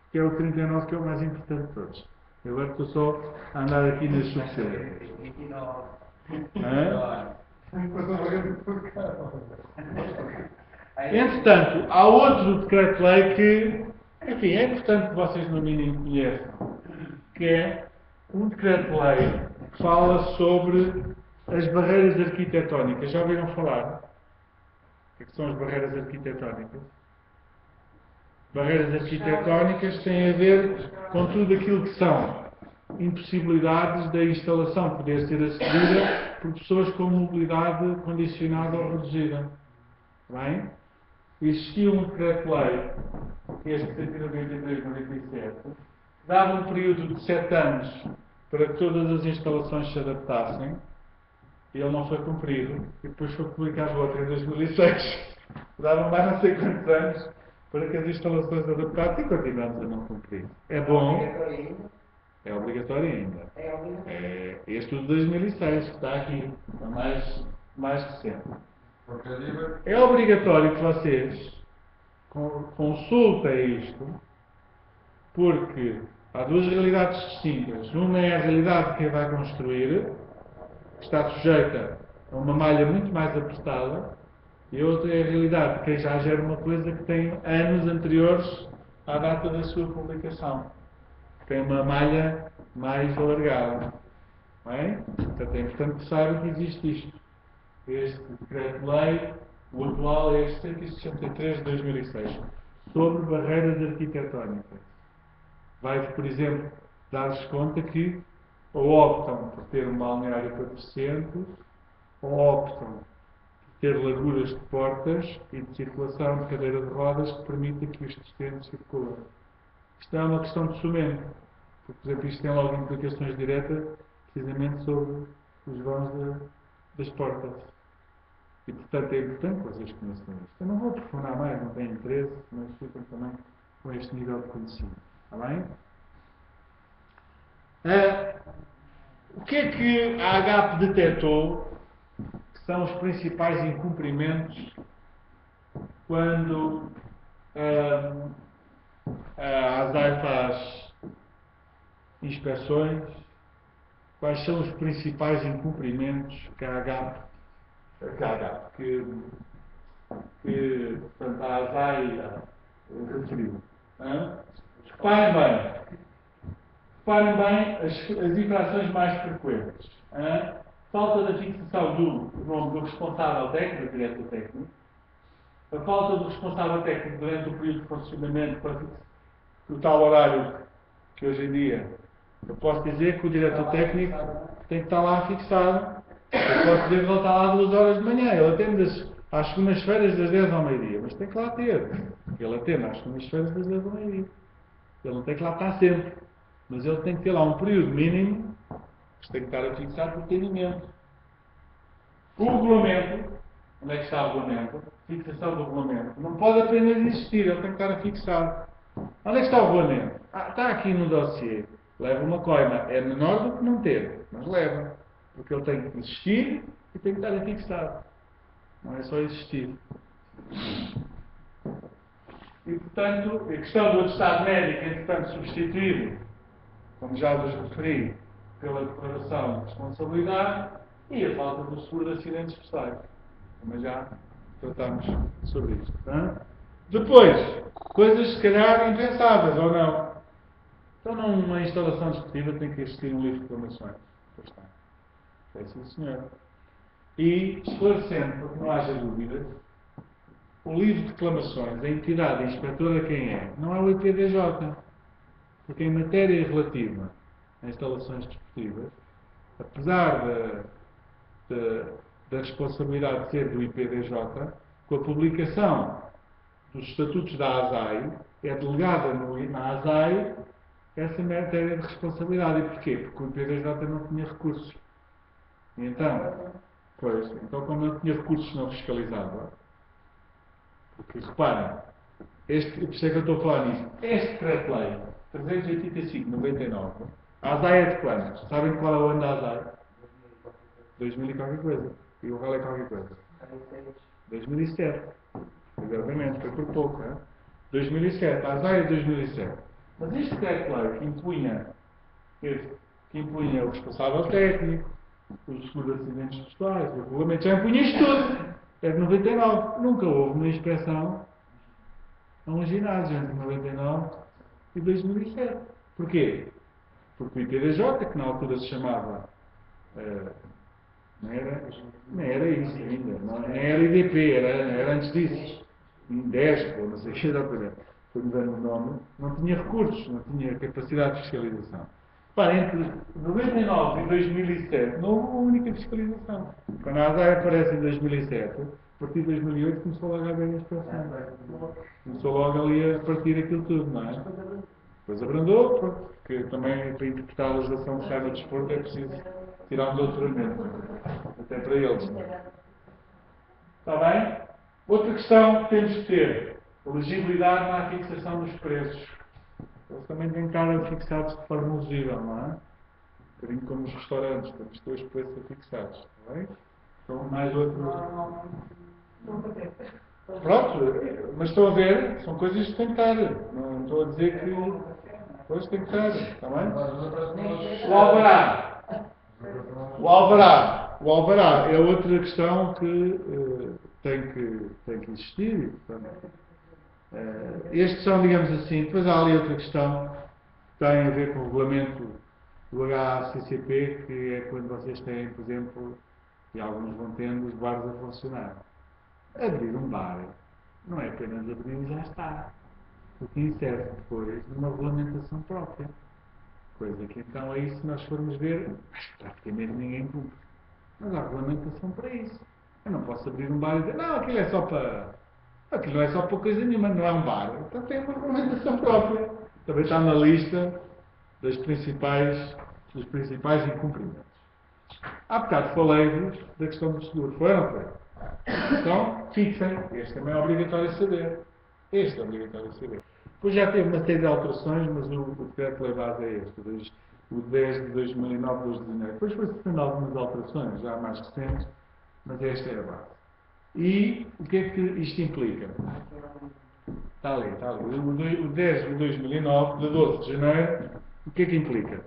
porque é o 39 que é o mais importante de todos. Eu agora estou só a andar aqui nas subtilezas. Entretanto, há outro decreto-lei que, enfim, é importante que vocês no mínimo conheçam, que é um decreto-lei que fala sobre as barreiras arquitetónicas. Já ouviram falar? O que são as barreiras arquitetónicas? Barreiras arquitetónicas têm a ver com tudo aquilo que são impossibilidades da instalação poder ser acedida por pessoas com mobilidade condicionada ou reduzida. Bem? Existia um decreto-lei, este 193/97, dava um período de 7 anos para que todas as instalações se adaptassem, e ele não foi cumprido, e depois foi publicado outro em 2006. Dava mais não sei quantos anos para que as instalações adaptassem e continuamos a não cumprir. É bom. É obrigatório ainda. É este de 2006 que está aqui, é mais recente. É obrigatório que vocês consultem isto, porque há duas realidades distintas. Uma é a realidade de quem vai construir, que está sujeita a uma malha muito mais apertada, e a outra é a realidade de quem já gera uma coisa que tem anos anteriores à data da sua publicação. Tem uma malha mais alargada. Não é? Portanto, é importante que saibam que existe isto. Este decreto-lei, o atual é este 163 de 2006, sobre barreiras arquitetónicas. Vai, por exemplo, dar-se conta que ou optam por ter um balneário para deficientes, ou optam por ter larguras de portas e de circulação de cadeira de rodas que permitem que os deficientes circulem. Isto é uma questão de sumento. Porque, por exemplo, isto tem logo implicações diretas, precisamente sobre os vãos das portas. E, portanto, é importante que vocês conheçam isto. Eu não vou aprofundar mais, não tenho interesse, mas ficam também com este nível de conhecimento. Está bem? O que é que a AGAP detectou que são os principais incumprimentos quando a ASAI faz inspeções, quais são os principais incumprimentos que a AGAP, portanto, a ASAI referiu. Reparem bem as infrações mais frequentes. Falta da fixação do nome do responsável técnico, do diretor técnico, a falta do responsável técnico durante o período de funcionamento para o tal horário que hoje em dia eu posso dizer que o diretor técnico tem que estar lá fixado. Eu posso dizer que ele está lá 2 horas de manhã. Ele atende às segundas-feiras das 10 ao meio-dia, mas tem que lá ter. Ele atende às segundas-feiras das 10 ao meio-dia. Ele não tem que lá estar sempre. Mas ele tem que ter lá um período mínimo, que tem que estar a fixar por atendimento. O regulamento, onde é que está o regulamento? Fixação do regulamento. Não pode apenas existir, ele tem que estar a fixar. Onde é que está o regulamento? Está aqui no dossiê. Leva uma coima. É menor do que não ter, mas leva. Porque ele tem que existir e tem que estar a fixar. Não é só existir. E, portanto, a questão do atestado médico, entretanto, substituído, como já vos referi, pela declaração de responsabilidade e a falta do seguro de acidentes pessoais. Como já tratámos sobre isto. Depois, coisas se calhar impensáveis ou não. Então, numa instalação desportiva tem que existir um livro de reclamações. Pois está. É sim, senhor. E, esclarecendo, para que não haja dúvidas, o livro de reclamações, a entidade inspetora quem é? Não é o IPDJ. Porque em matéria relativa a instalações desportivas, apesar da responsabilidade de ser do IPDJ, com a publicação dos estatutos da ASAI, é delegada na ASAI essa matéria de responsabilidade. E porquê? Porque o IPDJ não tinha recursos. E então como não tinha recursos, não fiscalizava. Porque reparem, por isso é que eu estou a falar nisso. Este decreto-lei 385/99, a ASAI é de quando? Sabem qual é o ano da ASAI? 2000 e qualquer coisa. E o real é qualquer coisa. 2007. Exatamente, foi por pouco. 2007. A ASAI é 2007. Mas este decreto-lei que impunha o responsável técnico, os seguros de acidentes pessoais, o regulamento, já impunha isto tudo. É de 99. Nunca houve uma inspeção a um ginásio entre 99 e 2007. Porquê? Porque o IPDJ, que na altura se chamava. Não era isso ainda. Não era IDP, era antes disso. 10, ou não sei o que, foi mudando o nome. Não tinha recursos, não tinha capacidade de fiscalização. Entre 99 e 2007 não houve uma única fiscalização. Quando a ASAI aparece em 2007, a partir de 2008 começou logo a haver a inspeção. Começou logo ali a partir aquilo tudo, não é? Depois abrandou, porque também para interpretar a legislação que sai no desporto é preciso tirar um doutoramento. Até para eles. Está bem? Outra questão que temos que ter: legibilidade na fixação dos preços. Eles também têm que estar fixados de forma legível, não é? Um bocadinho como os restaurantes, temos que ter os preços fixados. Está bem? Então, mais outro. Pronto, mas estão a ver, são coisas que têm que estar. Não estou a dizer que. Pois tem que estar, está bem? O alvará é outra questão que tem que existir. Portanto, estes são, digamos assim, depois há ali outra questão que tem a ver com o regulamento do HACCP, que é quando vocês têm, por exemplo, e alguns vão tendo os bares a funcionar. Abrir um bar não é apenas abrir e já está. Porque insere depois numa regulamentação própria. Coisa que então aí, se nós formos ver, praticamente ninguém cumpre. Mas há regulamentação para isso. Eu não posso abrir um bar e dizer, não, aquilo é só para. Aquilo não é só para coisa nenhuma, não é um bar. Então tem uma regulamentação própria. Também está na lista dos principais incumprimentos. Há bocado falei-vos da questão do seguro. Foi ou não foi? Então, fixem. Este também é obrigatório saber. Este é obrigatório saber. Depois já teve uma série de alterações, mas o decreto-lei base é este. O 10 de 2009, 2 de janeiro. Depois foi-se tendo algumas alterações, já mais recentes, mas esta é a base. E o que é que isto implica? Está ali. O 10 de 2009, de 12 de janeiro, O que é que implica?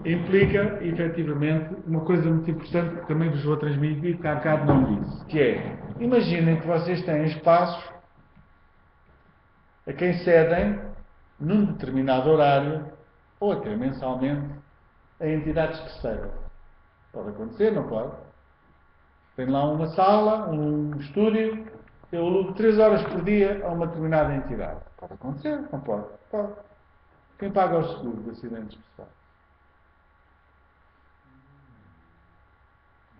Implica, efetivamente, uma coisa muito importante que também vos vou transmitir, que há bocado não disse, que é, imaginem que vocês têm espaços a quem cedem, num determinado horário, ou até mensalmente, a entidades terceiras. Pode acontecer, não pode? Tem lá uma sala, um estúdio, eu alugo 3 horas por dia a uma determinada entidade. Pode acontecer, não pode? Pode. Quem paga o seguro de acidentes pessoais?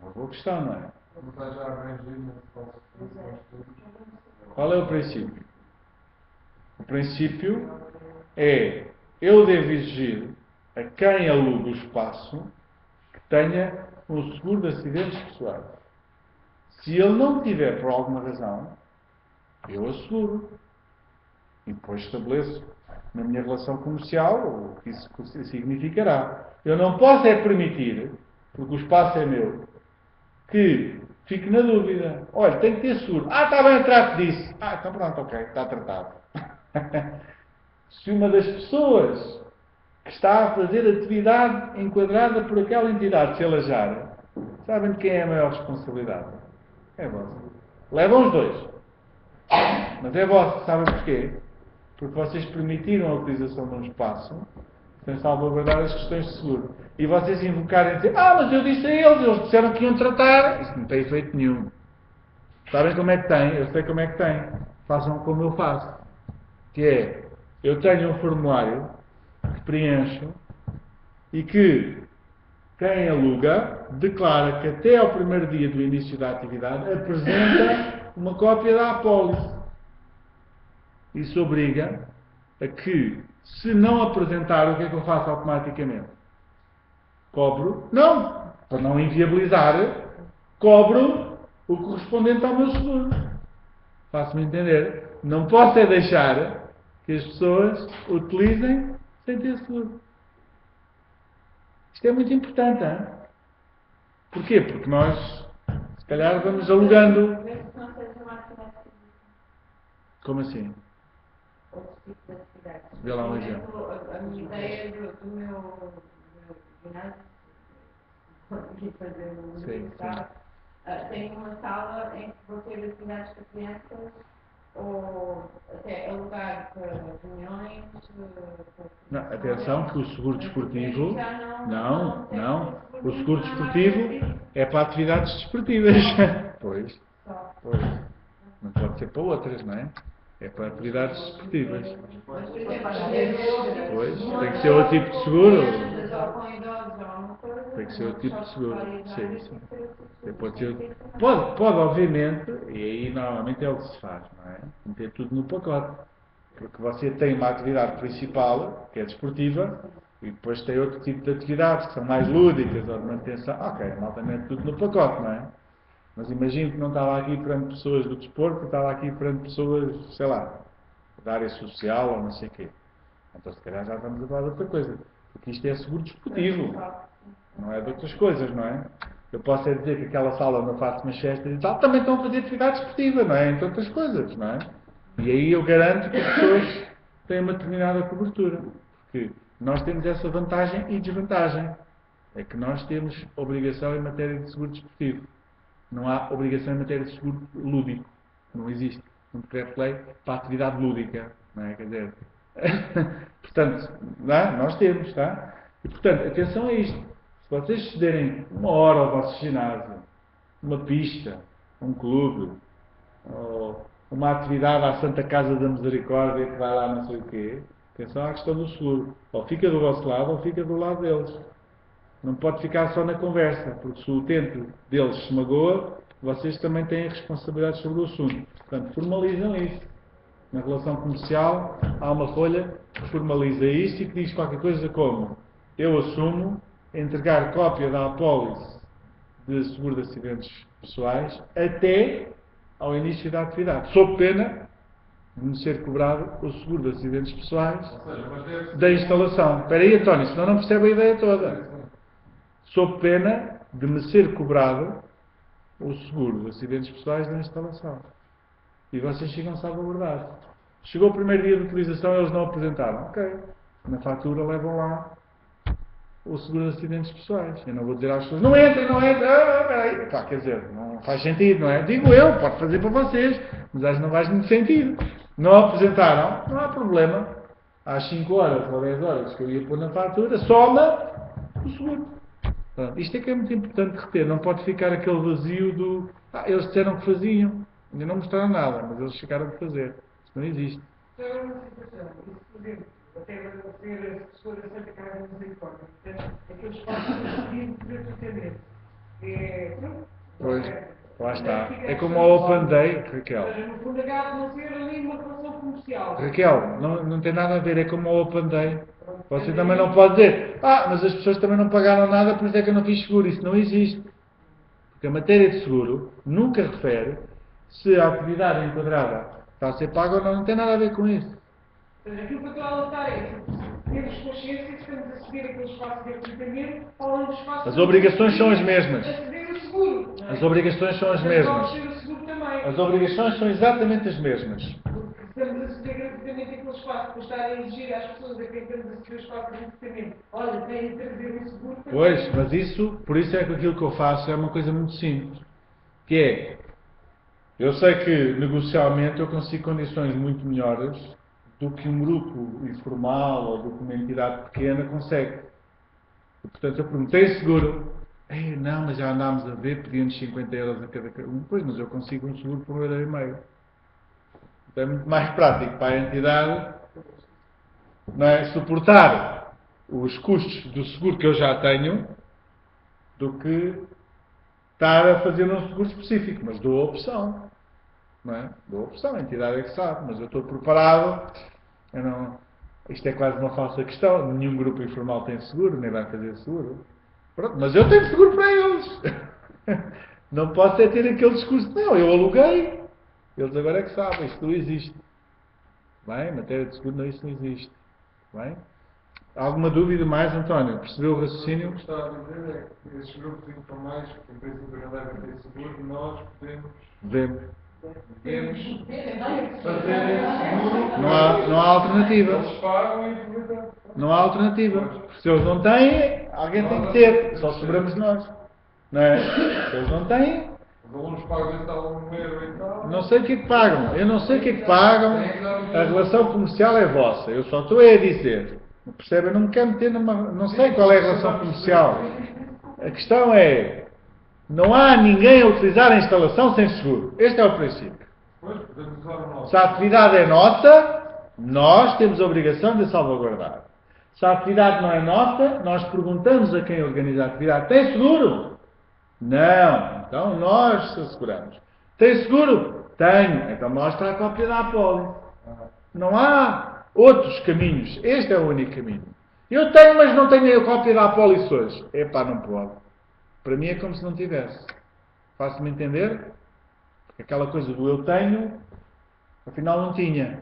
Uma boa questão, não é? Não está já abrangido Qual é o princípio? O princípio é, eu devo exigir a quem aluga o espaço que tenha um seguro de acidentes pessoais. Se ele não tiver por alguma razão, eu asseguro. E depois estabeleço na minha relação comercial o que isso significará. Eu não posso é permitir, porque o espaço é meu, que fique na dúvida. Olha, tem que ter seguro. Está bem, trato disso. Então pronto, ok, está tratado. Se uma das pessoas que está a fazer atividade enquadrada por aquela entidade se alajar, sabem de quem é a maior responsabilidade? É vossa. Levam os dois. Mas é vossa. Sabem porquê? Porque vocês permitiram a utilização de um espaço sem salvaguardar as questões de seguro. E vocês invocarem e dizer, mas eu disse a eles disseram que iam tratar. Isso não tem efeito nenhum. Sabem como é que tem? Eu sei como é que tem. Façam como eu faço. Que é, eu tenho um formulário que preencho e que quem aluga declara que até ao primeiro dia do início da atividade apresenta uma cópia da apólice. Isso obriga a que, se não apresentar, o que é que eu faço automaticamente? Cobro, não, para não inviabilizar, cobro o correspondente ao meu seguro. Faço-me entender? Não posso é deixar que as pessoas utilizem sem ter seguro. Isto é muito importante, hein? Porquê? Porque nós, se calhar, vamos alugando. Como assim? Vê lá um exemplo. A minha ideia do meu ginásio, aqui fazer o universitário, tenho uma sala em que vou ter atividades para crianças ou até alugar para reuniões. Não, atenção que o seguro desportivo, não, o seguro desportivo é para atividades desportivas. Pois, não pode ser para outras, não é? É para atividades desportivas. Pois, tem que ser outro tipo de seguro. Tem que ser outro tipo de seguro. Sim. Pode, obviamente, e aí normalmente é o que se faz, não é? Meter tudo no pacote. Porque você tem uma atividade principal, que é desportiva, e depois tem outro tipo de atividades, que são mais lúdicas, ou de manutenção. Ok, maltamente tudo no pacote, não é? Mas imagino que não estava aqui perante pessoas do desporto, estava aqui perante pessoas, sei lá, da área social ou não sei o quê. Então se calhar já estamos a falar de outra coisa. Porque isto é seguro desportivo. Não é de outras coisas, não é? Eu posso é dizer que aquela sala onde eu faço umas festas e tal, também estão a fazer atividade desportiva, não é? Entre outras coisas, não é? E aí eu garanto que as pessoas têm uma determinada cobertura. Porque nós temos essa vantagem e desvantagem. É que nós temos obrigação em matéria de seguro desportivo. Não há obrigação em matéria de seguro lúdico. Não existe um decreto-lei para a atividade lúdica. Não é? Quer dizer, portanto, nós temos, tá? E portanto, atenção a isto. Se vocês cederem uma hora ao vosso ginásio, uma pista, um clube, ou uma atividade à Santa Casa da Misericórdia que vai lá não sei o quê, atenção à questão do seguro. Ou fica do vosso lado ou fica do lado deles. Não pode ficar só na conversa, porque se o utente deles se magoa, vocês também têm responsabilidade sobre o assunto. Portanto, formalizam isso. Na relação comercial, há uma folha que formaliza isto e que diz qualquer coisa como: eu assumo entregar cópia da apólice de seguro de acidentes pessoais até ao início da atividade, sob pena de me ser cobrado o seguro de acidentes pessoais da instalação. Espera aí, António, senão não percebe a ideia toda. Sob pena de me ser cobrado o seguro de acidentes pessoais da instalação. E vocês ficam salvaguardados. Chegou o primeiro dia de utilização, eles não apresentaram. Ok. Na fatura levam lá o seguro de acidentes pessoais. Eu não vou dizer às pessoas, não entra, peraí. Pá, quer dizer, não faz sentido, não é? Digo eu, pode fazer para vocês, mas acho que não faz muito sentido. Não apresentaram, não há problema. Às 5 horas ou 10 horas que eu ia pôr na fatura, soma o seguro. Pronto, isto é que é muito importante reter, não pode ficar aquele vazio do, eles disseram que faziam, ainda não mostraram nada, mas eles ficaram de fazer. Isso não existe. Então é uma situação, isso, por exemplo, até vai ser a pessoa da Santa Casa da Misericórdia, portanto, aqueles passos gratuitamente. Pois, lá está. É como o Open Day, Raquel. Mas no fundo acaba por ser ali uma relação comercial. Raquel, não tem nada a ver, é como o Open Day. Você também não pode dizer, mas as pessoas também não pagaram nada, por isso é que eu não fiz seguro. Isso não existe. Porque a matéria de seguro nunca refere se a atividade enquadrada está a ser paga ou não, não tem nada a ver com isso. Ou seja, aquilo que eu estou a alertar é temos consciência que estamos a ceder aquele espaço gratuitamente ao longo do espaço. As obrigações são as mesmas. A ceder o seguro. Não é? As obrigações são as Mas mesmas. vamos ter o seguro também. As obrigações são exatamente as mesmas. Porque estamos a ceder gratuitamente aquele espaço, depois estar a exigir às pessoas a quem estamos a ceder o espaço gratuitamente. Olha, têm de trazer o seguro. Pois, mas isso, por isso é que aquilo que eu faço é uma coisa muito simples. Que é, eu sei que negocialmente eu consigo condições muito melhores do que um grupo informal ou do que uma entidade pequena consegue. E, portanto, eu perguntei seguro. Não, mas já andámos a ver, pedindo 50 euros a cada um. Pois, mas eu consigo um seguro por 1,5€. Então é muito mais prático para a entidade, não é, suportar os custos do seguro que eu já tenho do que estar a fazer um seguro específico. Mas dou a opção. Não é? Dou a opção, a entidade é que sabe, mas eu estou preparado. Isto é quase uma falsa questão. Nenhum grupo informal tem seguro, nem vai fazer seguro. Pronto, mas eu tenho seguro para eles. Não posso é ter aquele discurso. Não, eu aluguei. Eles agora é que sabem, isto não existe. Bem, matéria de seguro, não, isso não existe. Bem? Alguma dúvida mais, António? Percebeu o raciocínio? O que está a dizer é que esses grupos informais, que em princípio não devem ter seguro, nós podemos fazer esse seguro. Não há alternativa. Eles pagam e aproveitam. Não há alternativa. Se eles não têm, alguém tem que ter. Só sobramos nós. Não é? Se eles não têm, Os alunos pagam esse tal número e tal. não sei o que é que pagam. Eu não sei o que é que pagam. A relação comercial é vossa. Eu só estou a dizer. Percebe? Eu não me quero meter numa. Não sei qual é a relação comercial. A questão é. Não há ninguém a utilizar a instalação sem seguro. Este é o princípio. Pois, podemos usar o nosso. Se a atividade é nossa, nós temos a obrigação de a salvaguardar. Se a atividade não é nossa, nós perguntamos a quem organiza a atividade: tem seguro? Não. Então nós asseguramos. Tem seguro? Tenho. Então mostra a cópia da apólice. Não há outros caminhos. Este é o único caminho. Eu tenho, mas não tenho a cópia da apólice hoje. Epá, não pode. Para mim é como se não tivesse. Faço-me entender? Porque aquela coisa do eu tenho, afinal não tinha.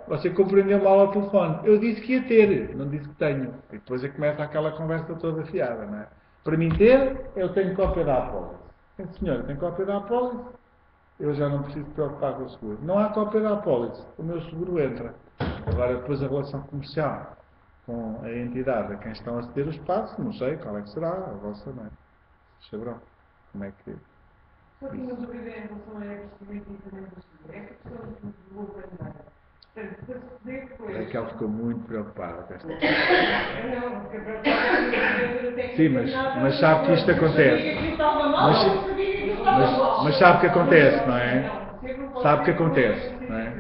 Você compreendeu mal ao telefone. Eu disse que ia ter, não disse que tenho. E depois é que começa aquela conversa toda fiada, não é? Para mim ter, eu tenho cópia da apólice. Sim, senhor, eu tenho cópia da apólice. Eu já não preciso preocupar com o seguro. Não há cópia da apólice. O meu seguro entra. Agora, depois a relação comercial com a entidade a quem estão a ceder o espaço, não sei qual é que será, a vossa, não é? Saberão como é que... Só tinha uma dúvida em relação a procedimento e também do seguro. Essa questão do open. Portanto, para ceder depois. É que ela ficou muito preocupada com esta questão. Não, porque para Sim, mas sabe que isto acontece. Mas sabe o que acontece, não é? Sabe o que acontece, não é?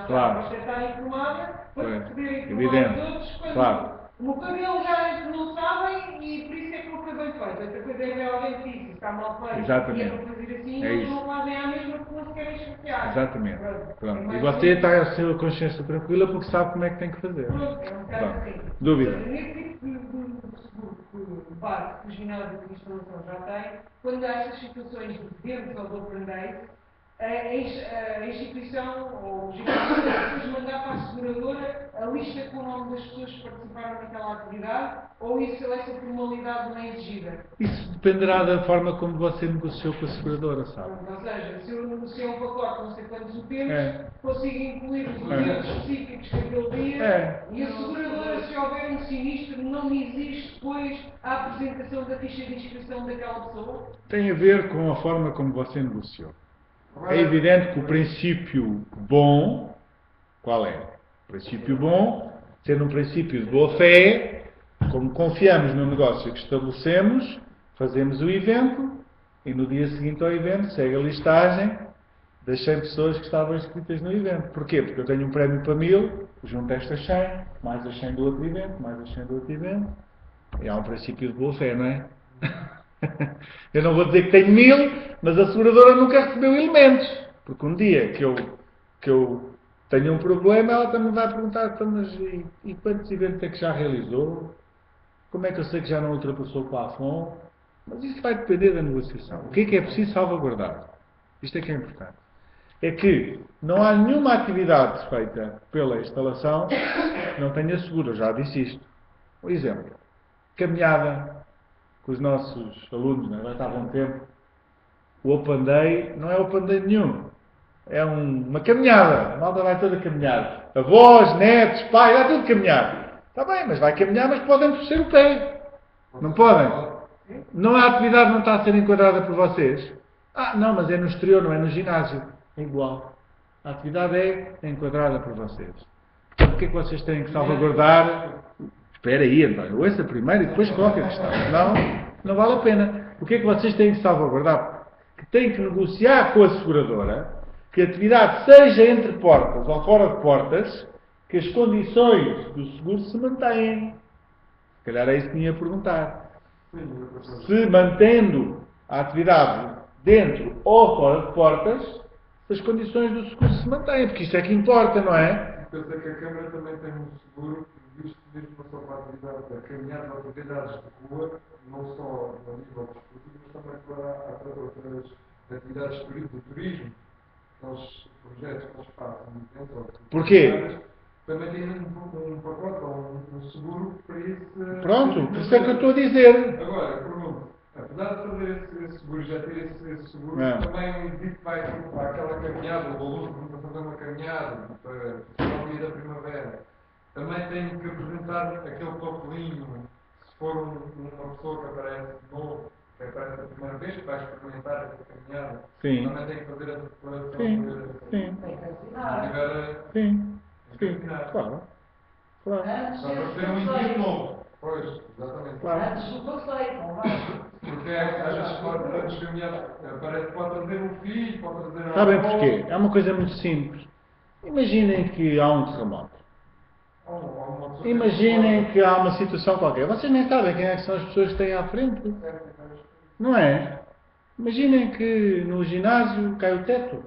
Claro. Você está informada para Pois, poder informar evidente. os outros. Claro. Uma coisa eles já não sabem e por isso é que não foi bem feito. Outra coisa é ver alguém que diz, está mal feito. Exatamente. E é para fazer assim, É eles isso. não fazem a mesma porque não se querem chatear. Exatamente. Pronto. É E mais você ou está menos- a ser a consciência tranquila porque sabe como é que tem que fazer. Pronto, é um bocado Pronto. assim. Dúvida? Ou seja, nesse tipo de seguro que base que os ginásios de instalação já têm, quando há estas situações de vendas ou de open days, a instituição ou os institutos mandar para a seguradora a lista com o nome das pessoas que participaram naquela atividade, ou isso, essa formalidade não é exigida? Isso dependerá da forma como você negociou com a seguradora, sabe? Ou seja, se eu negociei um pacote, não sei quantos utentes, É. consigo incluir os utentes específicos que aquele dia, É. e a seguradora, se houver um sinistro, não me exige depois a apresentação da ficha de inscrição daquela pessoa? Tem a ver com a forma como você negociou. É evidente que o princípio bom, qual é? O princípio bom, sendo um princípio de boa fé, como confiamos no negócio que estabelecemos, fazemos o evento e no dia seguinte ao evento segue a listagem das 100 pessoas que estavam inscritas no evento. Porquê? Porque eu tenho um prémio para 1000, junto a estas 100, mais as 100 do outro evento, mais as 100 do outro evento. E há um princípio de boa fé, não é? Eu não vou dizer que tenho 1000, mas a seguradora nunca recebeu elementos. Porque um dia que eu tenho um problema, ela também vai perguntar, então, mas e quantos eventos é que já realizou? Como é que eu sei que já não ultrapassou o plafond? Mas isso vai depender da negociação. O que é preciso salvaguardar? Isto é que é importante. É que não há nenhuma atividade feita pela instalação que não tenha seguro. Eu já disse isto. Um exemplo. Caminhada com os nossos alunos, não é? Vai estar há bom tempo. O Open Day não é Open Day nenhum. É uma caminhada. A malta vai toda caminhar. Avós, netos, pai, vai tudo caminhar. Está bem, mas vai caminhar, mas podem torcer o pé. Não podem? Não a atividade não está a ser enquadrada por vocês? Ah, não, mas é no exterior, não é no ginásio. É igual. A atividade é enquadrada por vocês. Então, porque é que vocês têm que salvaguardar? Espera aí, António, ouça primeiro e depois coloca a questão. Não vale a pena. O que é que vocês têm que salvaguardar? Que têm que negociar com a seguradora que a atividade seja entre portas ou fora de portas, que as condições do seguro se mantenham. Se calhar é isso que me ia perguntar. Se mantendo a atividade dentro ou fora de portas, se as condições do seguro se mantêm, porque isso é que importa, não é? Pensa que a Câmara também tem um seguro visto mesmo só para a atividade da caminhada ou atividades de rua, não só no nível desportivo, mas também para outras atividades de turismo, aqueles projetos que eles fazem. Porquê? Também tem um pacote ou um seguro para isso. Pronto, por isso é que eu estou a dizer. Agora, pergunto, apesar de fazer esse seguro, já ter esse seguro, também o indivíduo que vai para aquela caminhada, o aluno que vai fazer uma caminhada para o dia da primavera, também tem que apresentar aquele papelinho, se for uma pessoa que aparece de novo, que aparece a primeira vez, que vai experimentar essa caminhada, Sim. também tem que fazer a declaração. Sim, claro. Antes Só para ter um indivíduo novo. Pois, exatamente. Claro. Antes do passeio, não vai? Porque às vezes pode trazer um filho, pode trazer um Sabem avô. porquê? É uma coisa muito simples. Imaginem que há um terremoto. Imaginem que há uma situação qualquer. Vocês nem sabem quem é que são as pessoas que têm à frente. Não é? Imaginem que no ginásio cai o teto.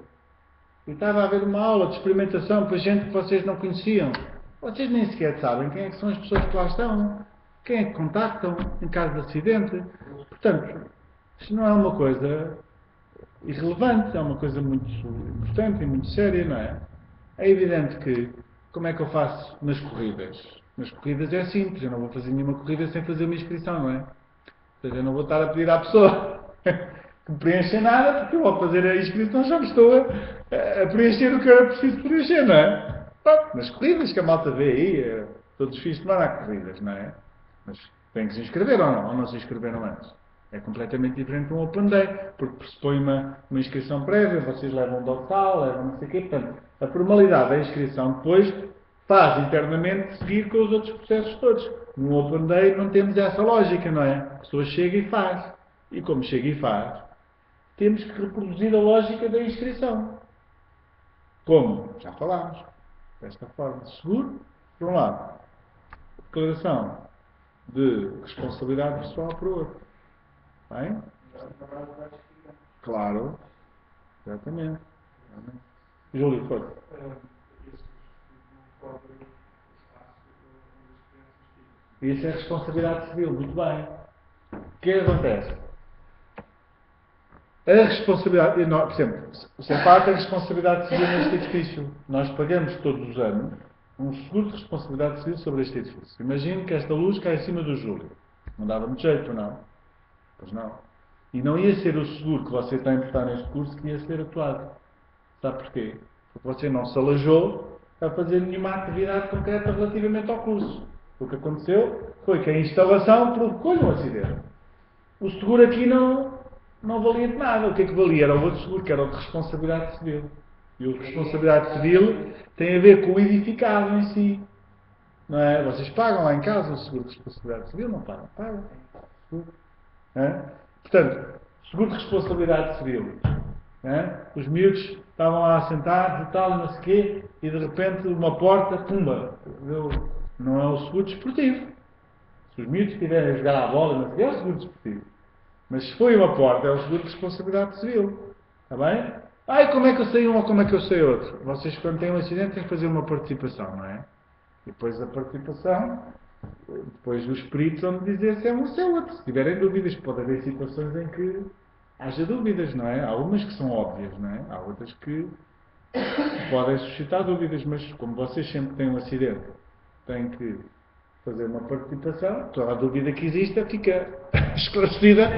E estava a haver uma aula de experimentação para gente que vocês não conheciam. Vocês nem sequer sabem quem é que são as pessoas que lá estão. Quem é que contactam em caso de acidente. Portanto, isto não é uma coisa irrelevante, é uma coisa muito importante e muito séria, não é? É evidente que, como é que eu faço nas corridas? Nas corridas é simples, eu não vou fazer nenhuma corrida sem fazer uma inscrição, não é? Ou seja, eu não vou estar a pedir à pessoa que preencha nada, porque eu vou fazer a inscrição, já me estou a preencher o que eu preciso preencher, não é? Pronto, nas corridas que a malta vê aí, todos os fins de semana há corridas, não é? Mas tem que se inscrever ou não se inscreveram antes. É completamente diferente de um Open Day, porque pressupõe uma inscrição prévia, vocês levam um dorsal, levam não sei o quê, portanto, a formalidade da inscrição depois faz internamente seguir com os outros processos todos. No Open Day não temos essa lógica, não é? A pessoa chega e faz. E como chega e faz, temos que reproduzir a lógica da inscrição. Como? Já falámos. Desta forma. Seguro, por um lado. Declaração de responsabilidade pessoal por outro. Bem? Claro. Exatamente. Júlio, força. Isso é responsabilidade civil. Muito bem. O que acontece? A responsabilidade, por exemplo, o CEPAR tem responsabilidade civil neste edifício. Nós pagamos todos os anos um seguro de responsabilidade civil sobre este edifício. Imagine que esta luz cai em cima do Júlio. Não dava muito jeito, não? Pois não. E não ia ser o seguro que você está a importar neste curso que ia ser atuado. Sabe porquê? Porque você não se alejou a fazer nenhuma atividade concreta relativamente ao curso. O que aconteceu foi que a instalação provocou-lhe um acidente. O seguro aqui não valia de nada. O que é que valia? Era o outro seguro, que era o de responsabilidade civil. E o de responsabilidade civil tem a ver com o edificado em si. Não é? Vocês pagam lá em casa o seguro de responsabilidade civil? Não pagam? Pagam. É? Portanto, seguro de responsabilidade civil. É? Os miúdos estavam lá sentados e tal, não sei o quê, e de repente uma porta, pumba. Não é o seguro desportivo. Se os miúdos estiverem a jogar à bola, não sei o quê, é o seguro desportivo. Mas se foi uma porta, é o seguro de responsabilidade civil. Está bem? Ai, como é que eu sei um ou como é que eu sei outro? Vocês, quando têm um acidente, têm que fazer uma participação, não é? E depois da participação, depois os peritos vão dizer se é um ou se é outro. Se tiverem dúvidas, pode haver situações em que haja dúvidas, não é? Há umas que são óbvias, não é? Há outras que podem suscitar dúvidas, mas como vocês sempre têm um acidente, têm que fazer uma participação, toda a dúvida que exista fica esclarecida.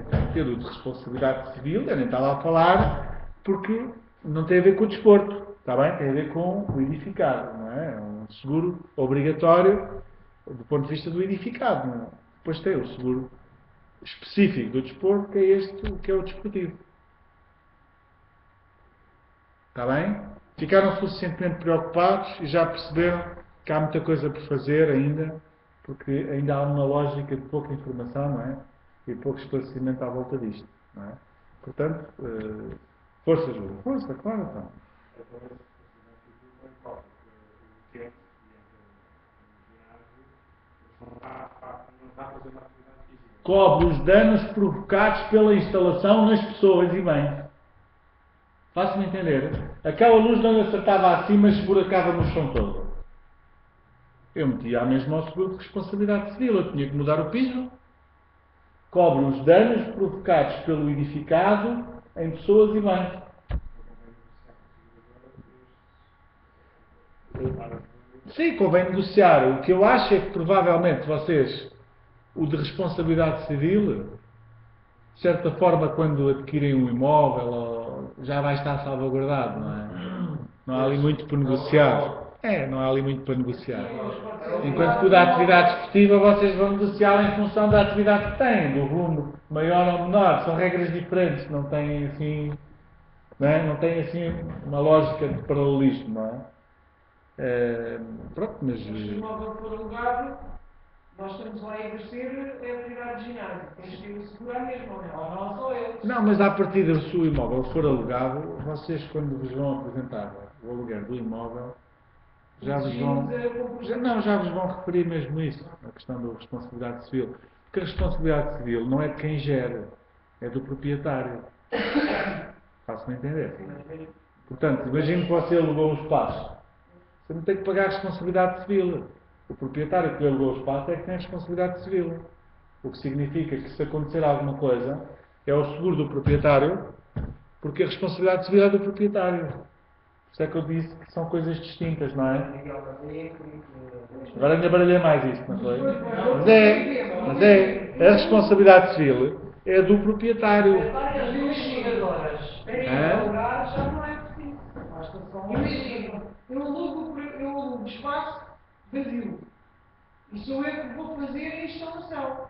Tem que ter o de responsabilidade civil, eu nem estava a falar, porque não tem a ver com o desporto, está bem? Tem a ver com o edificado, não é? É um seguro obrigatório do ponto de vista do edificado, não é? Depois tem o seguro específico do desporto, que é este, que é o desportivo. Está bem? Ficaram suficientemente preocupados e já perceberam que há muita coisa por fazer ainda, porque ainda há uma lógica de pouca informação, não é? E pouco esclarecimento à volta disto, não é? Portanto, força, Júlio. Força, claro, então. Cobre os danos provocados pela instalação nas pessoas e bem. Faço-me entender. Aquela luz não acertava assim, mas esburacava no chão todo. Eu metia a mesma ao seguro de responsabilidade civil. Eu tinha que mudar o piso. Cobre os danos provocados pelo edificado em pessoas e bens. Sim, convém negociar. O que eu acho é que provavelmente vocês, o de responsabilidade civil, de certa forma, quando adquirem um imóvel, já vai estar salvaguardado, não é? Não há ali muito para negociar. Não há ali muito para negociar. Enquanto que o da atividade esportiva, vocês vão negociar em função da atividade que têm, do volume maior ou menor. São regras diferentes, não têm assim, não tem assim uma lógica de paralelismo, não é? Pronto, mas... Se o imóvel for alugado, nós estamos lá a exercer a atividade de ginásio. Temos que o segurar mesmo, ou não só eles. Não, mas à partida, se o imóvel for alugado, vocês, quando vos vão apresentar o aluguer do imóvel, já vos vão referir mesmo isso, a questão da responsabilidade civil. Porque a responsabilidade civil não é de quem gera, é do proprietário. Faço-me entender. Portanto, imagine que você alugou um espaço. Você não tem que pagar a responsabilidade civil. O proprietário que alugou o espaço é que tem a responsabilidade civil. O que significa que se acontecer alguma coisa, é o seguro do proprietário, porque a responsabilidade civil é do proprietário. Por isso é que eu disse que são coisas distintas, não é? Agora ainda baralhei mais isto, não foi? Mas é. A responsabilidade civil é do proprietário. Imagina, eu alugo espaço vazio. E sou eu que vou fazer a instalação.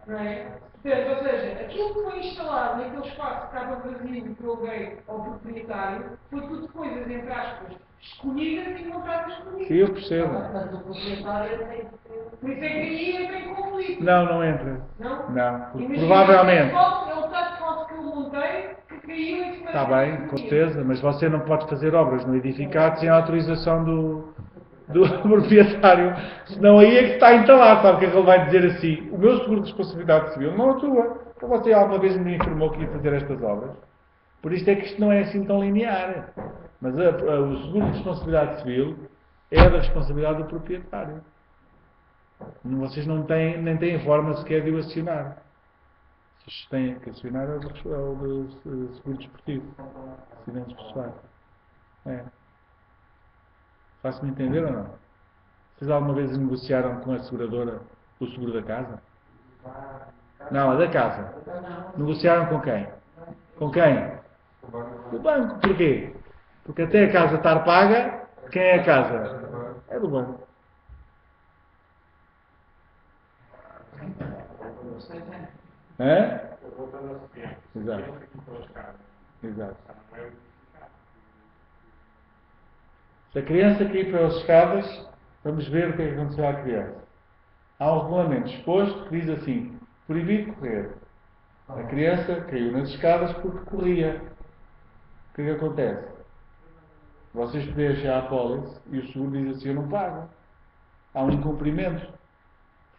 Não é? Portanto, ou seja, aquilo que foi instalado naquele espaço que estava vazio e que eu dei ao proprietário foi tudo coisas, entre aspas, escolhidas e montadas comigo. Sim, eu percebo. Mas o proprietário tem que ter... Por isso é que aí entra em conflito. Não entra. Não? Não, porque Imagina, provavelmente... É o tato falso que eu montei que caiu em cima Está bem, com certeza, mas você não pode fazer obras no edificado sem a autorização do proprietário. Senão aí é que está a entalar. Sabe o que é que ele vai dizer assim? O meu seguro de responsabilidade civil não atua. Então você alguma vez me informou que ia fazer estas obras. Por isto é que isto não é assim tão linear. Mas o seguro de responsabilidade civil é da responsabilidade do proprietário. Vocês nem têm forma sequer de o acionar. têm que acionar é o de seguro desportivo, acidentes pessoais. É. Faço-me entender ou não? Vocês alguma vez negociaram com a seguradora o seguro da casa? Não, a da casa. Negociaram com quem? Com quem? Do banco. Porquê? Porque até a casa estar paga, quem é a casa? É do banco. É? Exato. Exato. Se a criança cair pelas escadas, vamos ver o que é que aconteceu à criança. Há um regulamento exposto que diz assim: proibido correr. A criança caiu nas escadas porque corria. O que é que acontece? Vocês deixam a apólice e o seguro diz assim: eu não pago. Há um incumprimento.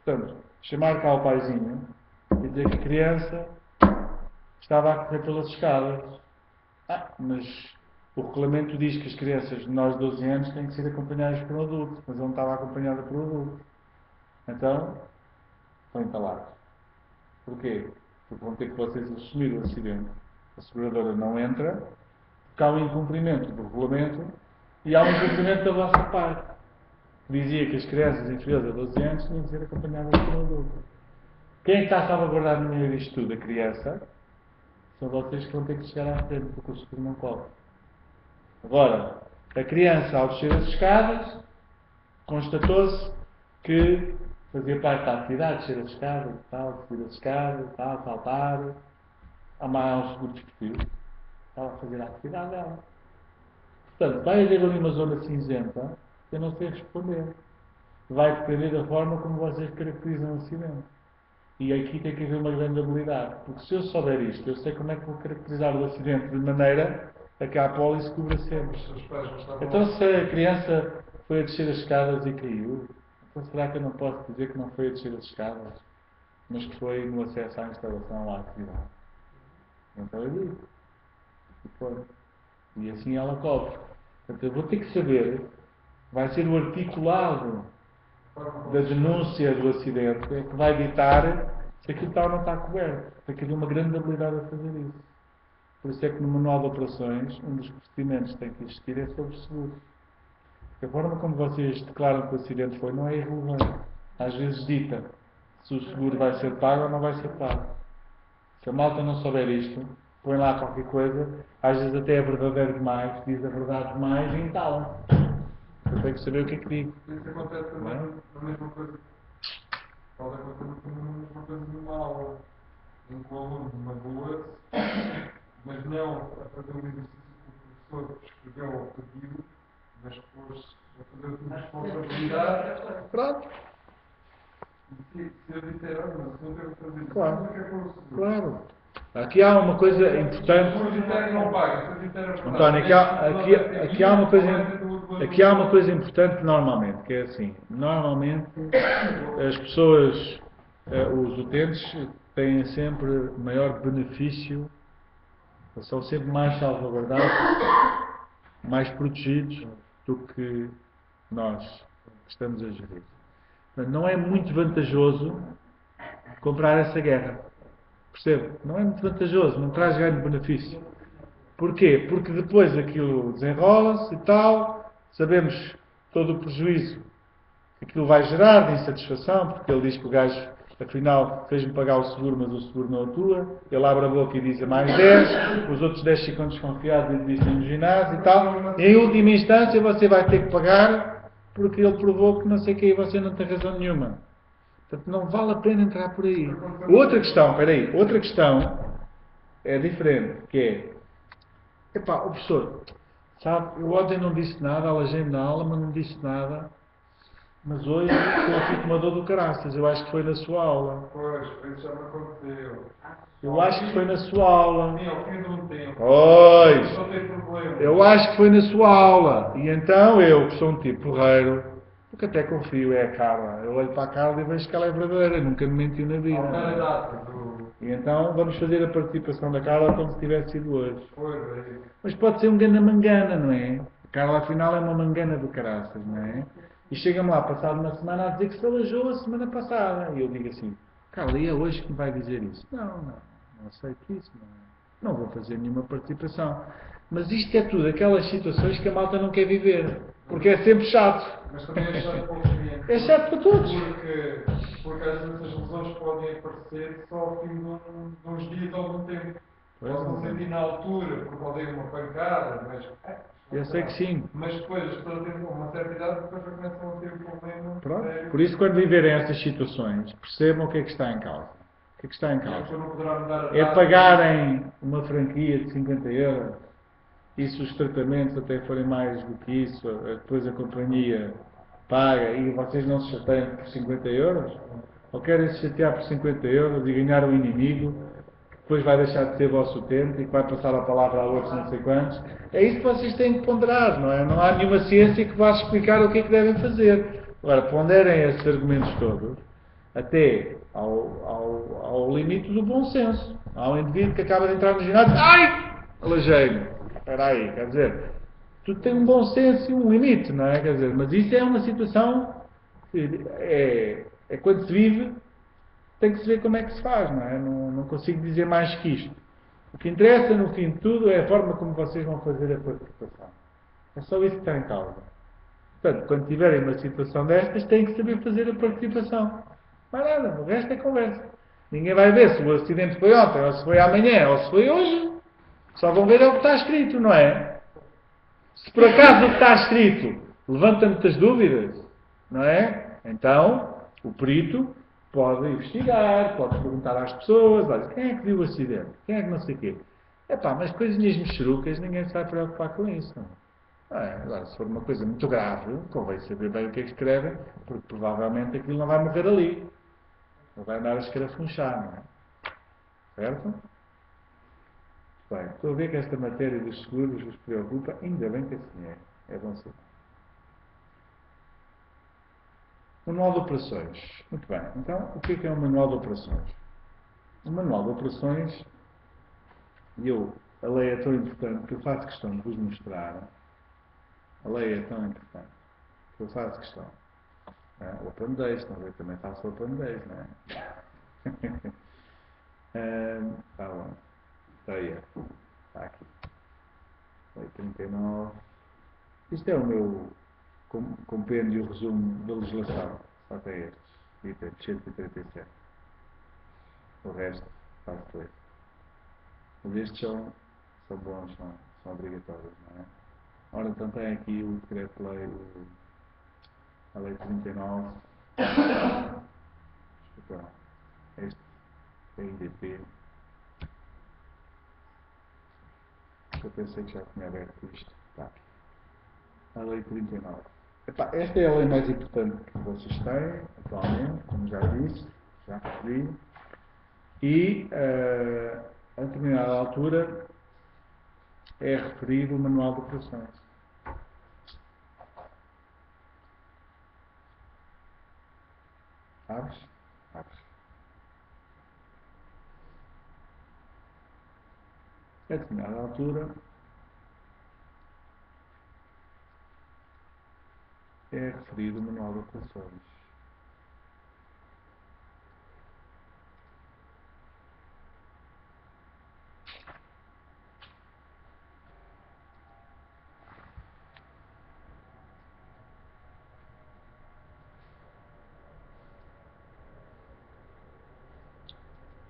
Portanto, chamar cá o paizinho e dizer que a criança estava a correr pelas escadas. Mas o regulamento diz que as crianças menores de 12 anos têm que ser acompanhadas por um adulto, mas ele não estava acompanhada por um adulto. Então, estão entalados. Porquê? Porque vão ter que vocês assumir o acidente. A seguradora não entra, porque há um incumprimento do regulamento e há um incumprimento da vossa parte. Dizia que as crianças inferiores a 12 anos tinham que ser acompanhadas por um adulto. Quem é que está a salvaguardar no meio disto tudo? A criança. São vocês que vão ter que chegar à frente, porque o seguro não cobre. Agora, a criança, ao descer as escadas, constatou-se que fazia parte da atividade, descer as escadas, tal, subir as escadas, tal, saltar, amarrar um seguro desportivo. Estava a fazer a atividade dela. Portanto, vai haver ali uma zona cinzenta que eu não sei responder. Vai depender da forma como vocês caracterizam o acidente. E aqui tem que haver uma grande habilidade. Porque se eu souber isto, eu sei como é que vou caracterizar o acidente de maneira a que a apólice cubra sempre. Então, se a criança foi a descer as escadas e caiu, então será que eu não posso dizer que não foi a descer as escadas, mas que foi no acesso à instalação, à atividade? Então eu digo. E foi. E assim ela cobre. Portanto, eu vou ter que saber, vai ser o articulado da denúncia do acidente que vai ditar se aquilo está ou não está coberto. Tem que haver uma grande habilidade a fazer isso. Por isso é que no manual de operações, um dos procedimentos que tem que existir é sobre seguro. Porque a forma como vocês declaram que o acidente foi não é irrelevante. Às vezes dita se o seguro vai ser pago ou não vai ser pago. Se a malta não souber isto, põe lá qualquer coisa, às vezes até é verdadeiro demais, diz a verdade demais e entala. Eu tenho que saber o que é que digo. Isso acontece também a mesma coisa. Pode acontecer a mesma coisa numa aula. Em que o aluno magoa-se, mas não a fazer o exercício que o professor escreveu ao pedido, mas depois a fazer a sua responsabilidade. Pronto. Se eu disser, olha, mas não devo fazer isso, Claro. não quer pôr o seguro. Claro. Aqui há uma coisa Se importante. eu disser que não paga, se eu disser a verdade. António, aqui há uma coisa importante normalmente, que é assim, normalmente as pessoas, os utentes, têm sempre maior benefício, são sempre mais salvaguardados, mais protegidos do que nós que estamos a gerir. Portanto, não é muito vantajoso comprar essa guerra. Percebe? Não é muito vantajoso, não traz grande benefício. Porquê? Porque depois aquilo desenrola-se e tal, sabemos todo o prejuízo que aquilo vai gerar de insatisfação, porque ele diz que o gajo, afinal, fez-me pagar o seguro, mas o seguro não atua, ele abre a boca e diz a mais 10, os outros 10 ficam desconfiados e dizem no ginásio e tal, e em última instância você vai ter que pagar, porque ele provou que não sei o que e você não tem razão nenhuma. Portanto, não vale a pena entrar por aí. Outra questão é diferente, que é, epá, o professor, sabe, eu ontem não disse nada, alajei na aula, mas não disse nada, mas hoje estou aqui com uma dor do caraças, eu acho que foi na sua aula. Pois, isso já me aconteceu. Eu acho que foi na sua aula. Sim, ao fim de um tempo. Pois, Não tem problema. eu acho que foi na sua aula. E então eu, que sou um tipo porreiro, porque até confio, é a Carla. Eu olho para a Carla e vejo que ela é verdadeira, nunca me mentiu na vida. Não é data do... E então vamos fazer a participação da Carla como se tivesse sido hoje. Pois, é isso. Mas pode ser um ganda mangana, não é? A Carla afinal é uma mangana do caraças, não é? E chega-me lá, passado uma semana, a dizer que se alajou a semana passada. E eu digo assim, Carla, e é hoje que me vai dizer isso? Não, não. não aceito isso, não vou fazer nenhuma participação. Mas isto é tudo aquelas situações que a malta não quer viver, porque é sempre chato. Mas também é chato para o cliente. É chato para todos. Porque às vezes as lesões podem aparecer só ao fim de uns dias ou de um tempo. Pois Posso não é. sentir na altura, porque odeio uma pancada, mas. Eu sei que sim. Mas depois as pessoas têm uma certa idade, depois já começam a ter um problema. Pronto. sério. Por isso, quando viverem essas situações, percebam o que é que está em causa. O que é que está em E a pessoa causa? não poderá mudar a É data. pagarem uma franquia de 50 euros e se os tratamentos até forem mais do que isso, depois a companhia paga e vocês não se chateiam por 50 euros? Ou querem se chatear por 50 euros e ganhar um inimigo que depois vai deixar de ser vosso utente e que vai passar a palavra a outros não sei quantos? É isso que vocês têm que ponderar, não é? Não há nenhuma ciência que vá explicar o que é que devem fazer. Agora, ponderem esses argumentos todos até ao limite do bom senso. Há um indivíduo que acaba de entrar no ginásio, ai! Alejei-me. Espera aí, quer dizer, tudo tem um bom senso e um limite, não é? Quer dizer, mas isso é uma situação que é quando se vive, tem que se ver como é que se faz, não é? Não consigo dizer mais que isto. O que interessa, no fim de tudo, é a forma como vocês vão fazer a participação. É só isso que está em causa. Portanto, quando tiverem uma situação destas, têm que saber fazer a participação. Mais nada, o resto é conversa. Ninguém vai ver se o acidente foi ontem, ou se foi amanhã, ou se foi hoje. Só vão ver é o que está escrito, não é? Se por acaso o que está escrito levanta muitas dúvidas, não é? Então, o perito pode investigar, pode perguntar às pessoas, olha, quem é que viu o acidente? Quem é que não sei o quê? Epá, mas coisinhas mexerucas, ninguém se vai preocupar com isso. Não é? Agora, se for uma coisa muito grave, convém saber bem o que é que escrevem, porque provavelmente aquilo não vai morrer ali. Não vai andar a escarafunchar, não é? Certo? Bem, estou a ver que esta matéria dos seguros vos preocupa, ainda bem que assim é. É bom saber. Manual de operações. Muito bem. Então, o que é um manual de operações? O manual de operações, a lei é tão importante que eu faço questão de vos mostrar. A lei é tão importante que eu faço questão. O Open Days, eu também faço o Open Days, não é? Está onde? Está aí. Está aqui. Lei 39. Isto é o meu compêndio, resumo da legislação. Só tem estes. Itens 137. O resto faço ler. Mas estes são bons, são obrigatórios, não é? Ora, então tem aqui o decreto-lei, a lei 39. Desculpa, este é IDP. Eu pensei que já tinha aberto isto. Está aqui. A lei 39. Epá, esta é a lei mais importante que vocês têm, atualmente, como já disse, já referi. E, a determinada altura, é referido o manual de operações. Abres? Abres. A determinada altura, é referido o manual de operações.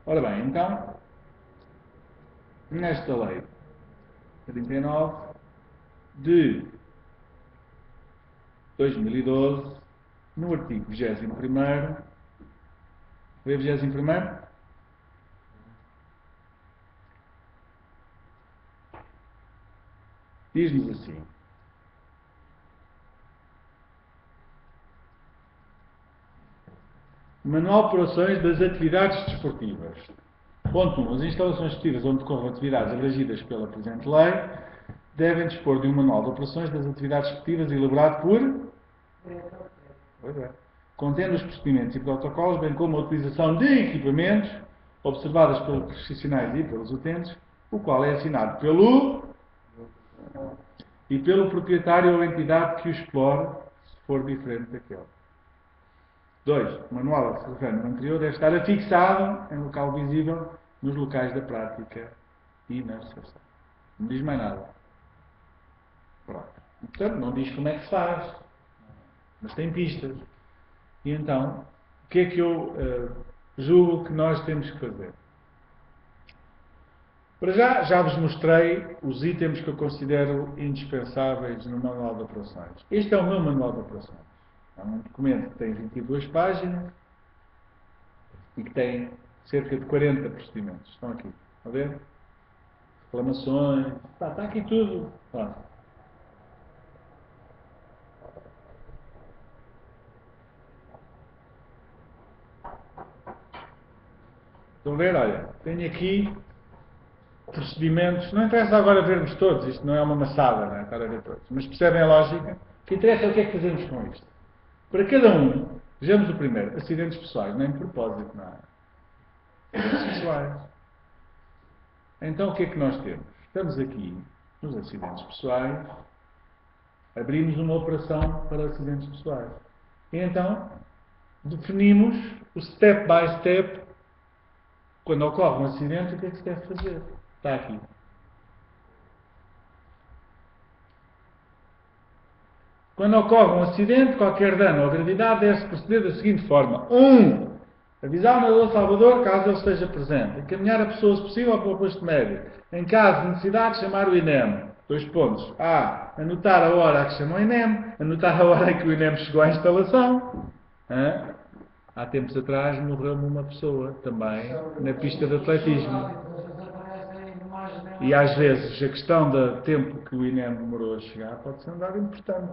Ora bem, então, nesta lei 39 de 2012, no artigo 21º, vê 21º? Diz-nos assim: Manual de Operações das Atividades Desportivas. Ponto 1. As instalações desportivas onde decorram atividades abrangidas pela presente lei devem dispor de um manual de operações das atividades desportivas elaborado por... Pois é. Contendo os procedimentos e protocolos, bem como a utilização de equipamentos observadas pelos profissionais e pelos utentes, o qual é assinado pelo proprietário ou entidade que o explore, se for diferente daquele. 2. O manual a que se refere no anterior deve estar afixado em local visível nos locais da prática e na recepção. Não diz mais nada. Pronto. E, portanto, não diz como é que se faz, mas tem pistas. E então, o que é que eu julgo que nós temos que fazer? Para já vos mostrei os itens que eu considero indispensáveis no manual de operações. Este é o meu manual de operações. É um documento que tem 22 páginas e que tem cerca de 40 procedimentos. Estão aqui. Estão a ver? Reclamações. Está aqui tudo. Pronto. Estão a ver? Olha, tenho aqui procedimentos. Não interessa agora vermos todos. Isto não é uma maçada, não é? Estar a ver todos. Mas percebem a lógica? O que interessa é o que é que fazemos com isto. Para cada um, vejamos o primeiro. Acidentes pessoais. Nem de propósito, não é? Acidentes pessoais. Então, o que é que nós temos? Estamos aqui, nos acidentes pessoais, abrimos uma operação para acidentes pessoais. E então, definimos o step by step. Quando ocorre um acidente, o que é que se deve fazer? Está aqui. Quando ocorre um acidente, qualquer dano ou gravidade, deve-se proceder da seguinte forma. 1. Avisar o nadador salvador caso ele esteja presente. Encaminhar a pessoa, se possível, para o posto médico. Em caso de necessidade, chamar o INEM. 2 pontos. A. Anotar a hora a que chamou o INEM. Anotar a hora em que o INEM chegou à instalação. Há tempos atrás morreu-me uma pessoa também na pista de atletismo. E às vezes a questão do tempo que o INEM demorou a chegar pode ser um dado importante.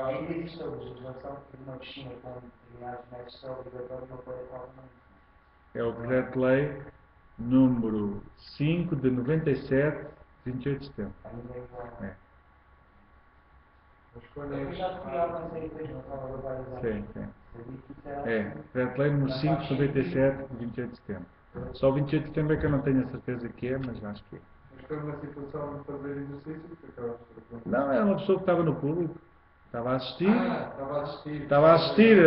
Ainda existe a legislação que uma piscina com determinados metros é obrigatório não pode estar. É o decreto-lei número 5 de 97, 28 de setembro. É. Eu já fui à nossa igreja, não estava a vários anos. Sim, sim. É, decreto-lei número 5 de 97, 28 de setembro. Só o 28 de setembro é que eu não tenho a certeza que é, mas acho que é. Mas foi uma situação de fazer exercício que acabaste por acontecer. Não, era uma pessoa que estava no público. Estava a assistir. Estava a assistir. Estava a assistir,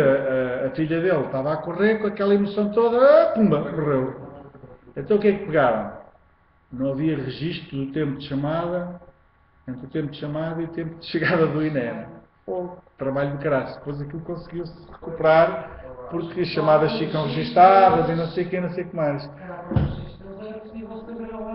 a filha dele estava a correr com aquela emoção toda, pumba, morreu. Então o que é que pegaram? Não havia registro do tempo de chamada, entre o tempo de chamada e o tempo de chegada do INEM. Trabalho de caraças. Depois aquilo conseguiu-se recuperar, porque as chamadas ficam registadas e não sei o que, não sei o que mais.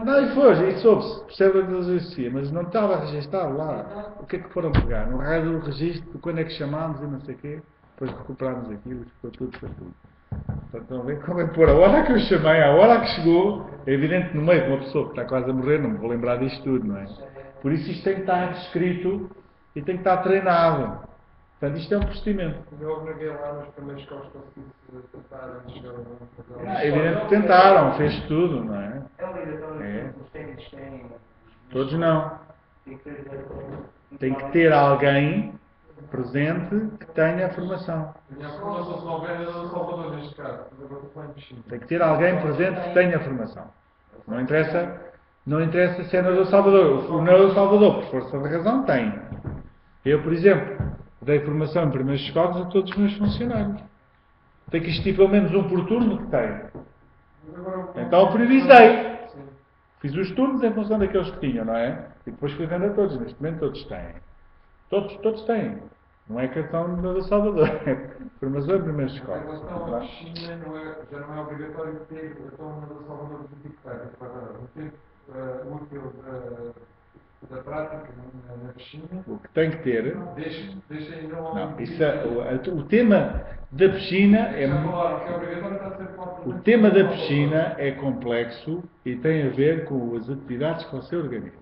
Não, e foi, e soube-se, percebe a filosofia, mas não estava registado lá. O que é que foram pegar? No raio do registro, de quando é que chamámos e não sei o quê, depois recuperámos aquilo, ficou tudo, foi tudo. Portanto, estão a ver como é pôr a hora que eu chamei, a hora que chegou, é evidente no meio de uma pessoa que está quase a morrer, não me vou lembrar disto tudo, não é? Por isso isto tem que estar escrito e tem que estar treinado. Portanto, isto é um procedimento. Eu obriguei lá nos primeiros copos que conseguisse tentar chegar a uma coisa. É evidente que tentaram, fez tudo, não é? É obrigatório É. que os técnicos têm. Todos não. Tem que ter. Tem que ter alguém presente que tenha a formação. Tinha a formação, se não houver, era do Salvador neste caso. Mas agora estou em piscina. Tem que ter alguém presente que tenha a formação. Não interessa se é nadador Salvador. O nadador Salvador, por força da razão, tem. Eu, por exemplo, dei formação em primeiros socorros a todos os meus funcionários. Tem que existir pelo menos um por turno que tem. Então priorizei. Fiz os turnos em função daqueles que tinham, não é? E depois fui dando a todos. Neste momento todos têm. Todos têm. Não é cartão do Salvador. É formação em primeiros Em socorros. relação à piscina, já não é obrigatório ter então uma do Salvador de para o tempo útil da prática na piscina. O que tem que ter. Deixa ainda Não, o tema da piscina é Já muito. falaram que é obrigatório estar sempre com a O tema da piscina é complexo e tem a ver com as atividades que você organiza.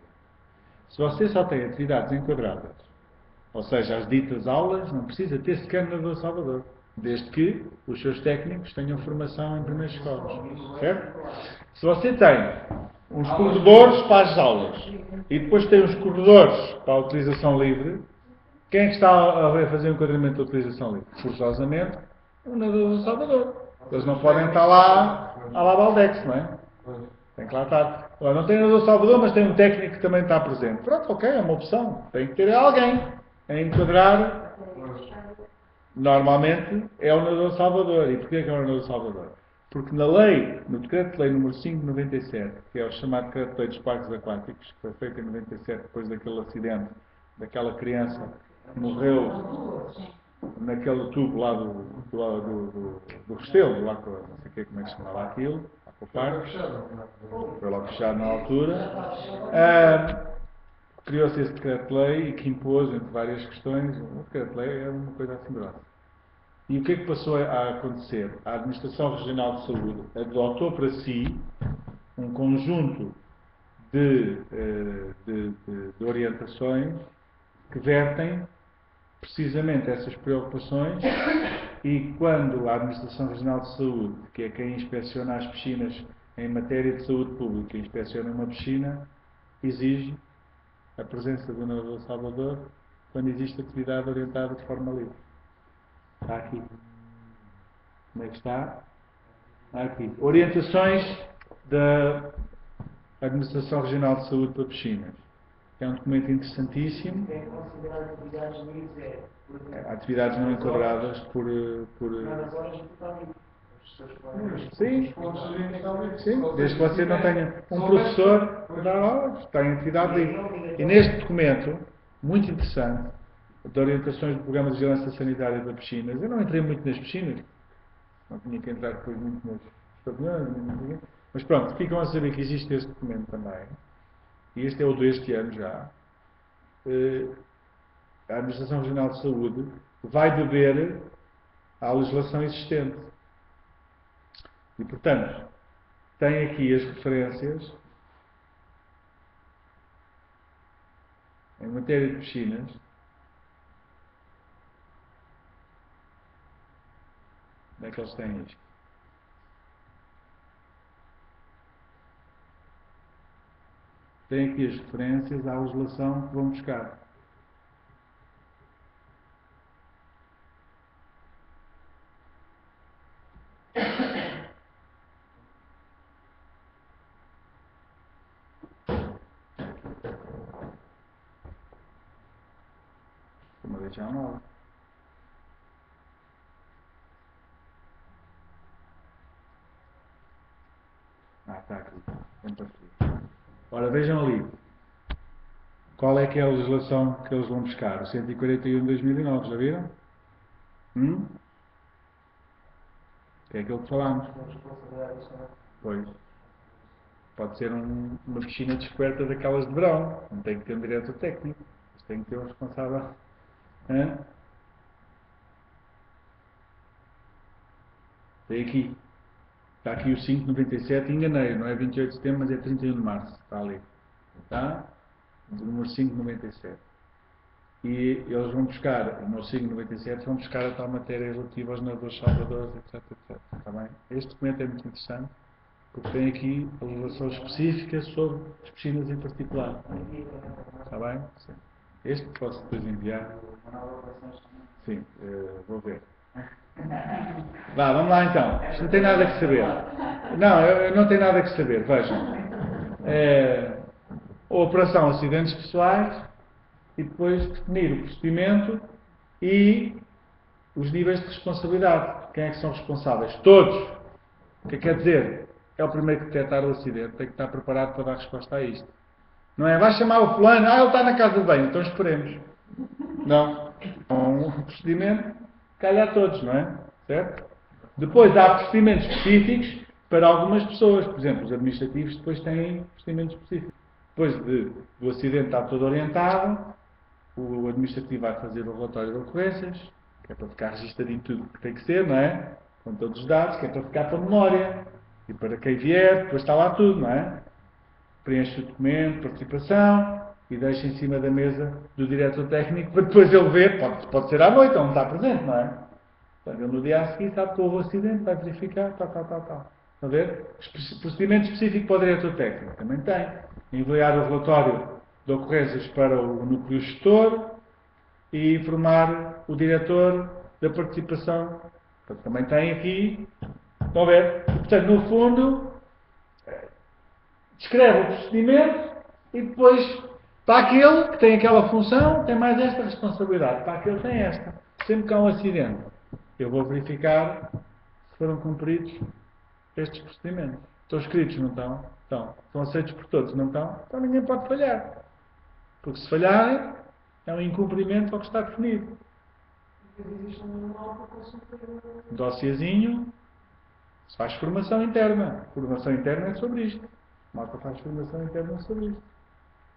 Se você só tem atividades enquadradas, ou seja, as ditas aulas, não precisa ter sequer nadador Salvador, desde que os seus técnicos tenham formação em primeiros socorros. Certo? Se você tem uns corredores para as aulas e depois tem uns corredores para a utilização livre, quem é que está a fazer o enquadramento da utilização livre? Forçosamente, o nadador Salvador. Eles não podem estar lá à la Baldex, não é? Tem que lá estar. Agora, não tem nadador Salvador, mas tem um técnico que também está presente. Pronto, ok, é uma opção. Tem que ter alguém a enquadrar. Normalmente é o nadador Salvador. E porquê que é o nadador Salvador? Porque na lei, no decreto-lei número 5 de 97, que é o chamado decreto-lei dos parques aquáticos, que foi feito em 97 depois daquele acidente, daquela criança que morreu naquele tubo lá do Restelo, lá com, não sei o que, como é que se chamava aquilo, lá com o parque, foi logo fechado na altura. Criou-se esse decreto-lei e que impôs, entre várias questões, o decreto-lei é uma coisa assim grossa. E o que é que passou a acontecer? A Administração Regional de Saúde adotou para si um conjunto de orientações que vertem precisamente essas preocupações e quando a Administração Regional de Saúde, que é quem inspeciona as piscinas em matéria de saúde pública, inspeciona uma piscina, exige a presença do nadador salvador quando existe atividade orientada de forma livre. Está aqui. Como é que está? Está aqui. Orientações da Administração Regional de Saúde para piscinas. É um documento interessantíssimo. Quem considera atividades livres Atividades não enquadradas por... nas horas de totalmente. Sim, sim, desde que você não tenha um professor que dá aulas, tem atividade livre. E neste documento, muito interessante, de orientações do Programa de Vigilância Sanitária das Piscinas, eu não entrei muito nas piscinas, não tinha que entrar depois muito nos pavilhões, mas pronto, ficam a saber que existe este documento também, e este é o deste ano já. A Administração Regional de Saúde vai dever à legislação existente. E, portanto, tem aqui as referências em matéria de piscinas. Onde é que eles têm isto? Tem aqui as referências à legislação que vão buscar. Vou deixar uma. Está aqui. Ora, vejam ali. Qual é que é a legislação que eles vão buscar? O 141 de 2009, já viram? É aquilo que falámos. Pois. Pode ser uma piscina descoberta daquelas de verão. Não tem que ter um diretor técnico. Mas tem que ter um responsável. Tem aqui. Está aqui o 597, enganei, não é 28 de setembro, mas é 31 de março. Está ali. Tá? Do número 597. E eles vão buscar, no 597, vão buscar a tal matéria relativa aos nadadores salvadores, etc, etc. Está bem? Este documento é muito interessante, porque tem aqui a legislação específica sobre as piscinas em particular. Está bem? Sim. Este posso depois enviar. Sim, vou ver. Vá, vamos lá então. Isto não tem nada que saber. Não, eu não tenho nada que saber. Vejam. A operação acidentes pessoais e depois definir o procedimento e os níveis de responsabilidade. Quem é que são responsáveis? Todos. O que quer dizer? É o primeiro que detectar o acidente. Tem que estar preparado para dar resposta a isto. Não é? Vai chamar o fulano. Ele está na casa de banho. Então esperemos. Não. Um procedimento calha a todos, não é? Certo? Depois há procedimentos específicos para algumas pessoas. Por exemplo, os administrativos depois têm procedimentos específicos. Depois do acidente estar todo orientado, o administrativo vai fazer o relatório de ocorrências, que é para ficar registadinho tudo o que tem que ser, não é? Com todos os dados, que é para ficar para a memória. E para quem vier, depois está lá tudo, não é? Preenche o documento de participação e deixa em cima da mesa do diretor técnico para depois ele ver, pode ser à noite, ele não está presente, não é? Portanto, ele no dia a seguir sabe que houve um acidente, vai verificar, tal. Está a ver? Procedimento específico para o diretor técnico também tem. Enviar o relatório de ocorrências para o núcleo gestor e informar o diretor da participação. Portanto, também tem aqui. Estão a ver? Portanto, no fundo, descreve o procedimento e depois, para aquele que tem aquela função, tem mais esta responsabilidade. Para aquele tem esta. Sempre que há um acidente, eu vou verificar se foram cumpridos estes procedimentos. Estão escritos, não estão? Estão. Estão aceitos por todos, não estão? Então ninguém pode falhar. Porque se falharem, é um incumprimento ao que está definido. Existe um manual para consulta. Dossiezinho, se faz formação interna. Formação interna é sobre isto. A malta faz formação interna sobre isto.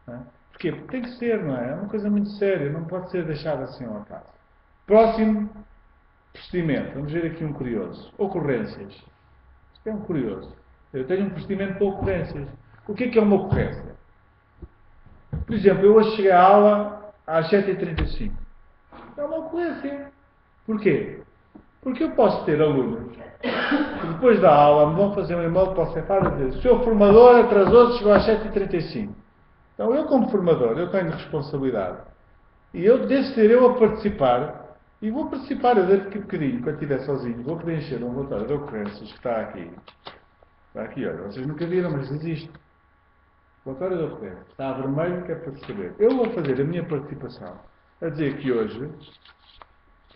Não é? Porquê? Porque tem que ser, não é? É uma coisa muito séria, não pode ser deixada assim ao acaso. Próximo procedimento. Vamos ver aqui um curioso. Ocorrências. Isto é um curioso. Eu tenho um procedimento para ocorrências. O que é uma ocorrência? Por exemplo, eu hoje cheguei à aula às 7h35. É uma ocorrência. Porquê? Porque eu posso ter alunos que depois da aula me vão fazer um e-mail para o Cefar a dizer: o seu formador atrasou-se, chegou às 7h35. Então eu, como formador, eu tenho responsabilidade. E eu devo ser eu a participar. E vou participar, eu daqui a bocadinho, quando estiver sozinho, vou preencher um relatório de ocorrências que está aqui. Está aqui, olha, vocês nunca viram, mas existe. Relatório de ocorrências. Está a vermelho, que é para se saber. Eu vou fazer a minha participação a dizer que hoje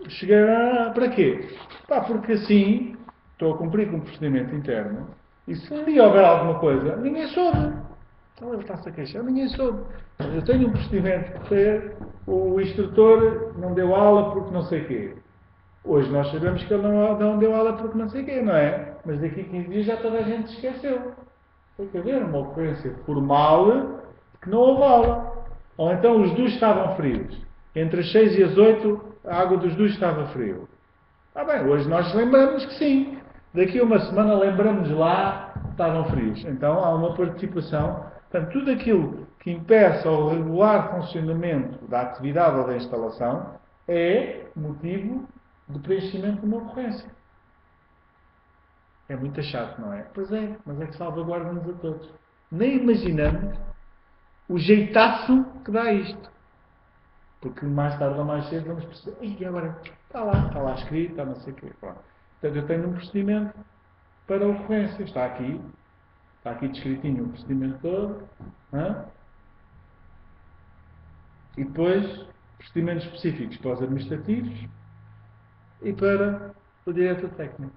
cheguei a... Para quê? Pá, porque assim estou a cumprir com um procedimento interno e se um dia houver alguma coisa, ninguém soube. Então ele está-se a queixar, ninguém soube. Eu tenho um procedimento que foi o instrutor não deu aula porque não sei o quê. Hoje nós sabemos que ele não deu aula porque não sei o quê, não é? Mas daqui a 15 dias já toda a gente se esqueceu. Tem que haver uma ocorrência formal de que não houve aula. Ou então os duos estavam frios. Entre as 6 e as 8 a água dos duos estava frio. Ah bem, hoje nós lembramos que sim. Daqui a uma semana lembramos lá que estavam frios. Então há uma participação. Portanto, tudo aquilo que impeça o regular funcionamento da atividade ou da instalação é motivo de preenchimento de uma ocorrência. É muito chato, não é? Pois é, mas é que salvaguarda-nos a todos. Nem imaginamos o jeitaço que dá isto. Porque mais tarde ou mais cedo vamos perceber, e agora está lá escrito, está não sei o quê. Pronto. Portanto, eu tenho um procedimento para a ocorrência. Está aqui descritinho o procedimento todo. E depois, procedimentos específicos para os administrativos e para o diretor técnico.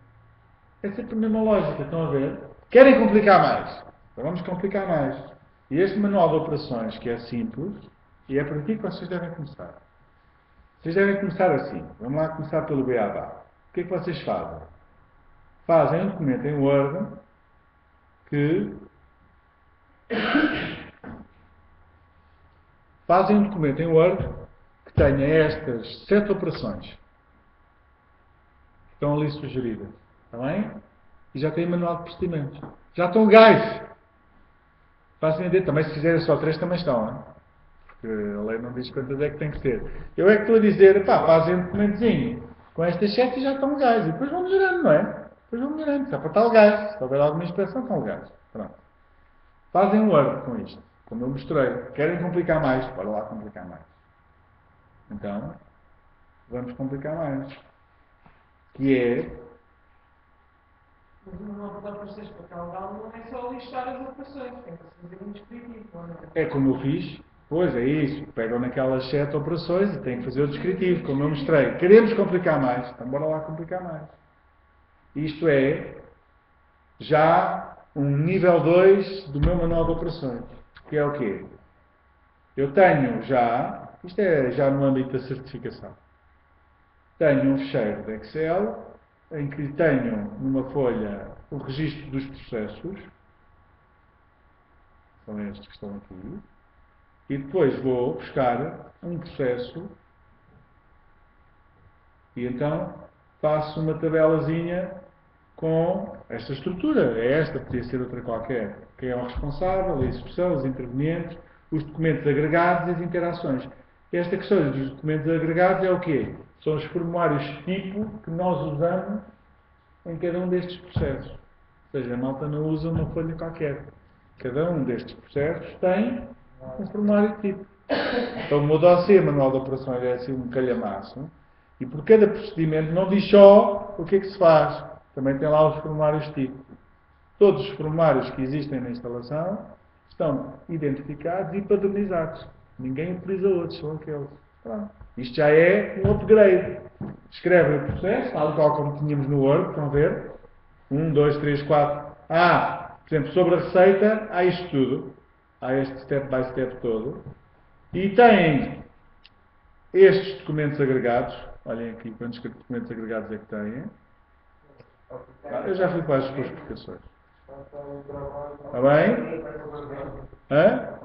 É sempre a mesma lógica, estão a ver? Querem complicar mais? Então vamos complicar mais. E este manual de operações, que é simples, e é por aqui que vocês devem começar. Vocês devem começar assim. Vamos lá começar pelo beabá. O que é que vocês fazem? Fazem um documento em Word que... Fazem um documento em Word que tenha estas 7 operações que estão ali sugeridas. Está bem? E já tem manual de procedimentos. Já estão legais. Fazem ideia. Também se fizerem só 3 também estão. Hein? Porque a lei não diz quantas é que tem que ter. Eu é que estou a dizer, pá, fazem um documentozinho com estas 7 e já estão legais. E depois vão melhorando, não é? Depois vão melhorando. Só para estar legais. Se houver alguma inspeção, estão legais. Pronto. Fazem um Word com isto. Como eu mostrei. Querem complicar mais? Bora lá complicar mais. Então, vamos complicar mais. Que é... Mas o manual para vocês para calcular não é só listar as operações, tem que se fazer um descritivo, não é? É como eu fiz. Pois, é isso. Pegam naquelas 7 operações e têm que fazer o descritivo, como eu mostrei. Queremos complicar mais. Então, bora lá complicar mais. Isto é já um nível 2 do meu manual de operações. Que é o quê? Eu tenho já, isto é já no âmbito da certificação, tenho um ficheiro de Excel em que tenho numa folha o registro dos processos, são estes que estão aqui, e depois vou buscar um processo e então faço uma tabelazinha com esta estrutura. É esta, podia ser outra qualquer. Quem é o responsável, a execução, os intervenientes, os documentos agregados e as interações. Esta questão dos documentos agregados é o quê? São os formulários tipo que nós usamos em cada um destes processos. Ou seja, a malta não usa uma folha qualquer. Cada um destes processos tem um formulário tipo. Então o meu dossiê, manual de operações, é assim um calhamaço. E por cada procedimento não diz só o que é que se faz. Também tem lá os formulários tipo. Todos os formulários que existem na instalação estão identificados e padronizados. Ninguém utiliza outros, são aqueles. Pronto. Isto já é um upgrade. Escrevem o processo, tal qual como tínhamos no Word, estão a ver? 1, 2, 3, 4. Por exemplo, sobre a receita, há isto tudo. Há este step by step todo. E tem estes documentos agregados. Olhem aqui quantos documentos agregados é que têm. Eu já fui para as especificações. Está bem? Hã?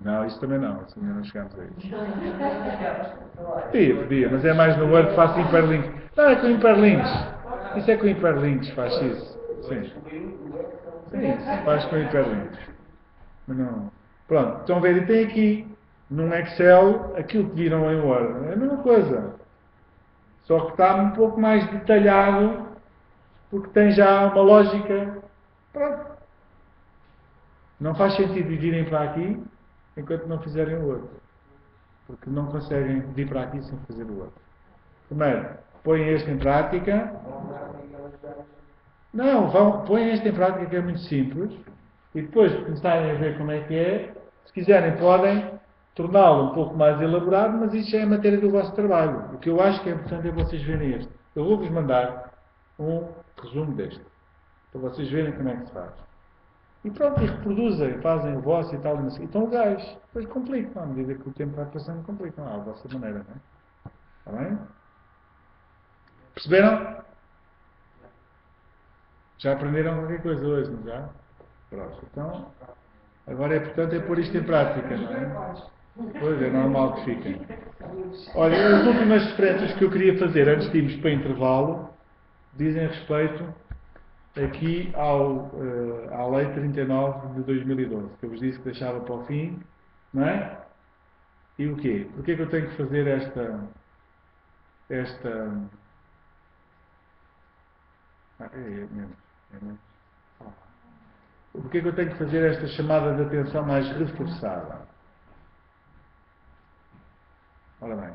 Não, isso também não. Isso ainda não chegámos a isso. Podia, mas é mais no Word que faço hiperlinks. Não, é com hiperlinks. Isso é com hiperlinks, faz isso. Sim. Sim, faz com hiperlinks. Mas não. Pronto, estão a ver, e tem aqui, num Excel, aquilo que viram em Word. É a mesma coisa. Só que está um pouco mais detalhado, porque tem já uma lógica. Pronto. Não faz sentido virem para aqui enquanto não fizerem o Word. Porque não conseguem vir para aqui sem fazer o Word. Primeiro, põem este em prática. Não, põem este em prática, que é muito simples. E depois de começarem a ver como é que é, se quiserem podem torná-lo um pouco mais elaborado, mas isso já é matéria do vosso trabalho. O que eu acho que é importante é vocês verem este. Eu vou-vos mandar um resumo deste, para vocês verem como é que se faz. E pronto, e reproduzem, fazem o vosso e tal, e estão legais. Depois complicam, à medida que o tempo vai passando, complicam à vossa maneira, não é? Está bem? Perceberam? Já aprenderam qualquer coisa hoje, não já? Pronto, então, agora é importante pôr isto em prática, não é? Pois, é normal que fiquem. Olha, as últimas referências que eu queria fazer antes de irmos para intervalo dizem respeito aqui à Lei 39 de 2012, que eu vos disse que deixava para o fim, não é? E o quê? Porquê é que eu tenho que fazer Porquê é que eu tenho que fazer esta chamada de atenção mais reforçada? Ora bem.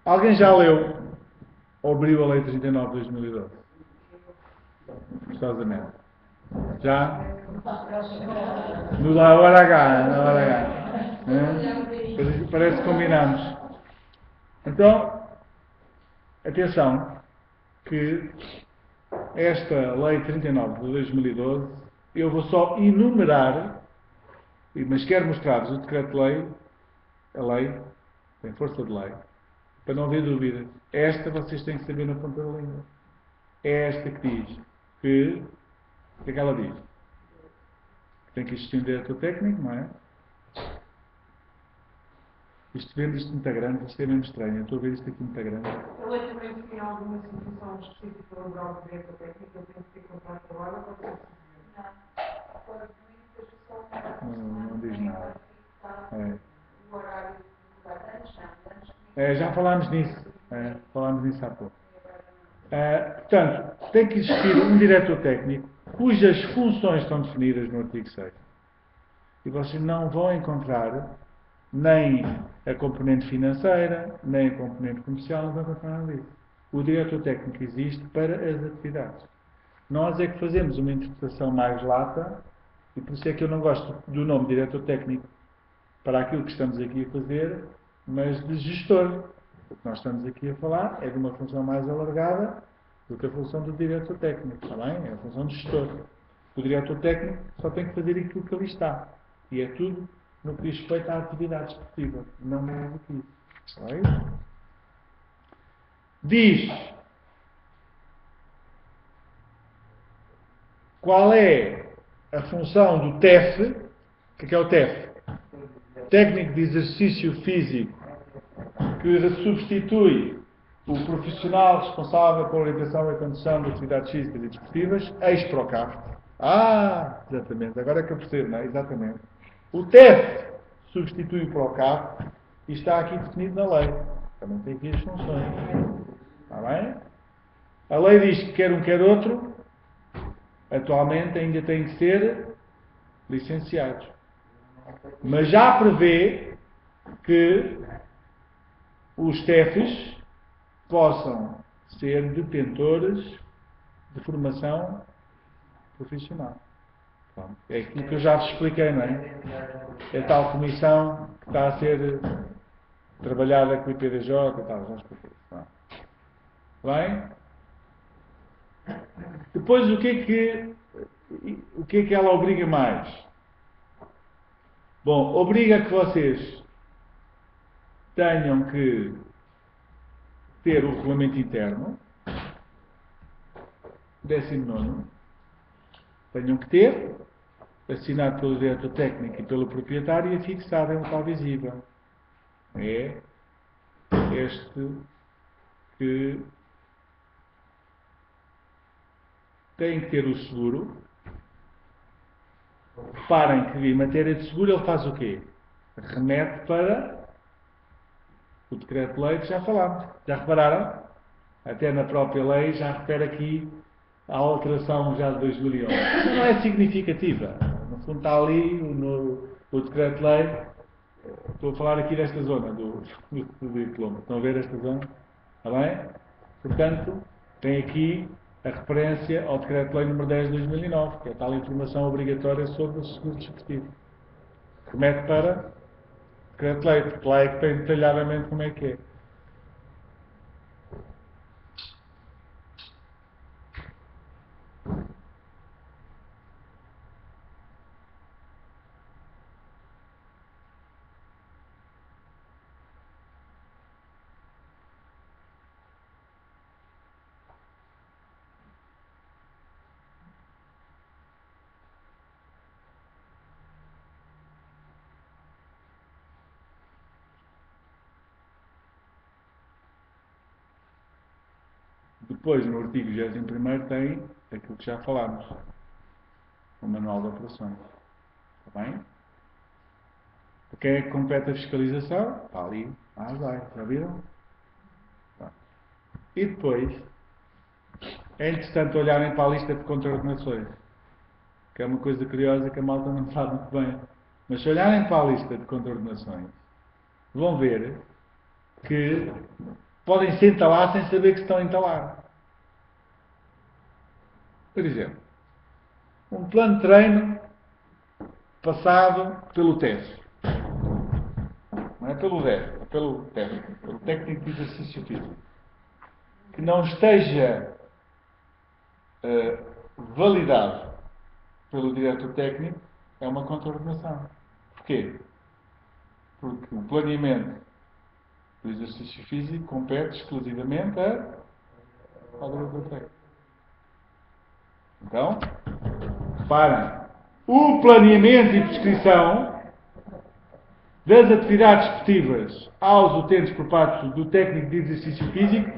Alguém já leu ou abriu a Lei 39 de 2012? Gostosamente. Já? No da hora H. Na hora H. Parece que combinamos. Então, atenção, que esta Lei 39 de 2012, eu vou só enumerar, mas quero mostrar-vos o decreto-lei, a lei, tem força de lei, para não haver dúvidas. Esta vocês têm que saber na ponta da língua. É esta que diz que, o que é que ela diz? Tem que existir um diretor técnico, não é? Isto vendo isto muito grande, isto é mesmo estranho. Eu estou a ver isto aqui muito grande. A lei também tem alguma situação específica laboral de direito técnico, ele tem que ter contrato de trabalho ou pode ser Não diz nada. O horário já falámos nisso. Falámos nisso há pouco. Portanto, tem que existir um diretor técnico cujas funções estão definidas no artigo 6. E vocês não vão encontrar nem a componente financeira, nem a componente comercial, não vão encontrar nada disso. O diretor técnico existe para as atividades. Nós é que fazemos uma interpretação mais lata, e por isso é que eu não gosto do nome diretor técnico para aquilo que estamos aqui a fazer, mas de gestor. O que nós estamos aqui a falar é de uma função mais alargada do que a função do diretor técnico, está bem? É a função de gestor. O diretor técnico só tem que fazer aquilo que ali está. E é tudo no que diz respeito à atividade esportiva, não mais do que isso. Está bem? Diz qual é a função do TEF. O que é o TEF? Técnico de Exercício Físico, que substitui o profissional responsável pela orientação e condução de atividades físicas e desportivas, ex-PROCAF. Exatamente, agora é que eu percebo, não é? Exatamente. O TEF substitui o PROCAF e está aqui definido na lei. Também tem aqui as funções. Está bem? A lei diz que quer um, quer outro. Atualmente ainda têm que ser licenciados. Mas já prevê que os TEFs possam ser detentores de formação profissional. Pronto. É aquilo que eu já vos expliquei, não é? É a tal comissão que está a ser trabalhada com o IPDJ e tal, já expliquei. Bem? Depois, o que é que ela obriga mais? Bom, obriga que vocês tenham que ter o regulamento interno, 19º, tenham que ter, assinado pelo diretor técnico e pelo proprietário e fixado em local visível. É este que tem que ter o seguro. Reparem que, em matéria de seguro, ele faz o quê? Remete para o decreto-lei que já falámos. Já repararam? Até na própria lei já refere aqui a alteração já de 2011. Não é significativa. No fundo está ali o decreto-lei. Estou a falar aqui desta zona do diploma. Estão a ver esta zona? Está bem? Portanto, tem aqui a referência ao Decreto-Lei nº 10 de 2009, que é a tal informação obrigatória sobre o seguro desportivo. Remete para o Decreto-Lei, porque lá é que tem detalhadamente como é que é. Depois, no artigo 21º, tem aquilo que já falámos, o Manual de Operações. Está bem? Para quem é que compete a fiscalização? Está ali. Vai. Já viram? Tá. E depois, é interessante olharem para a lista de contraordenações, que é uma coisa curiosa que a malta não sabe muito bem. Mas se olharem para a lista de contraordenações, vão ver que podem se entalar sem saber que estão a entalar. Por exemplo, um plano de treino passado pelo TEF. Não é pelo DEF, é pelo TEF, pelo Técnico de Exercício Físico. Que não esteja validado pelo diretor técnico, é uma contraordenação. Porquê? Porque o planeamento do exercício físico compete exclusivamente ao diretor técnico. Então, reparem, o planeamento e prescrição das atividades esportivas aos utentes por parte do técnico de exercício físico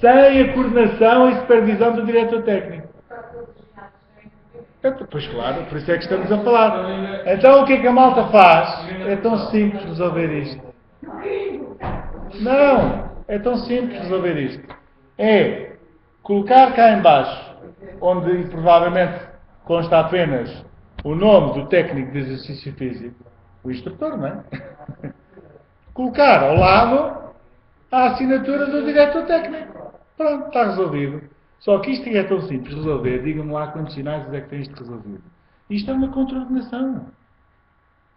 sem a coordenação e supervisão do diretor técnico. Pois claro, por isso é que estamos a falar. Então o que é que a malta faz? É tão simples resolver isto. Não, é tão simples resolver isto. É colocar cá em baixo, onde provavelmente consta apenas o nome do técnico de exercício físico, o instrutor, não é? Colocar ao lado a assinatura do diretor técnico. Pronto, está resolvido. Só que isto é tão simples de resolver. Digam-me lá quantos sinais é que tem isto resolvido. Isto é uma contraordenação.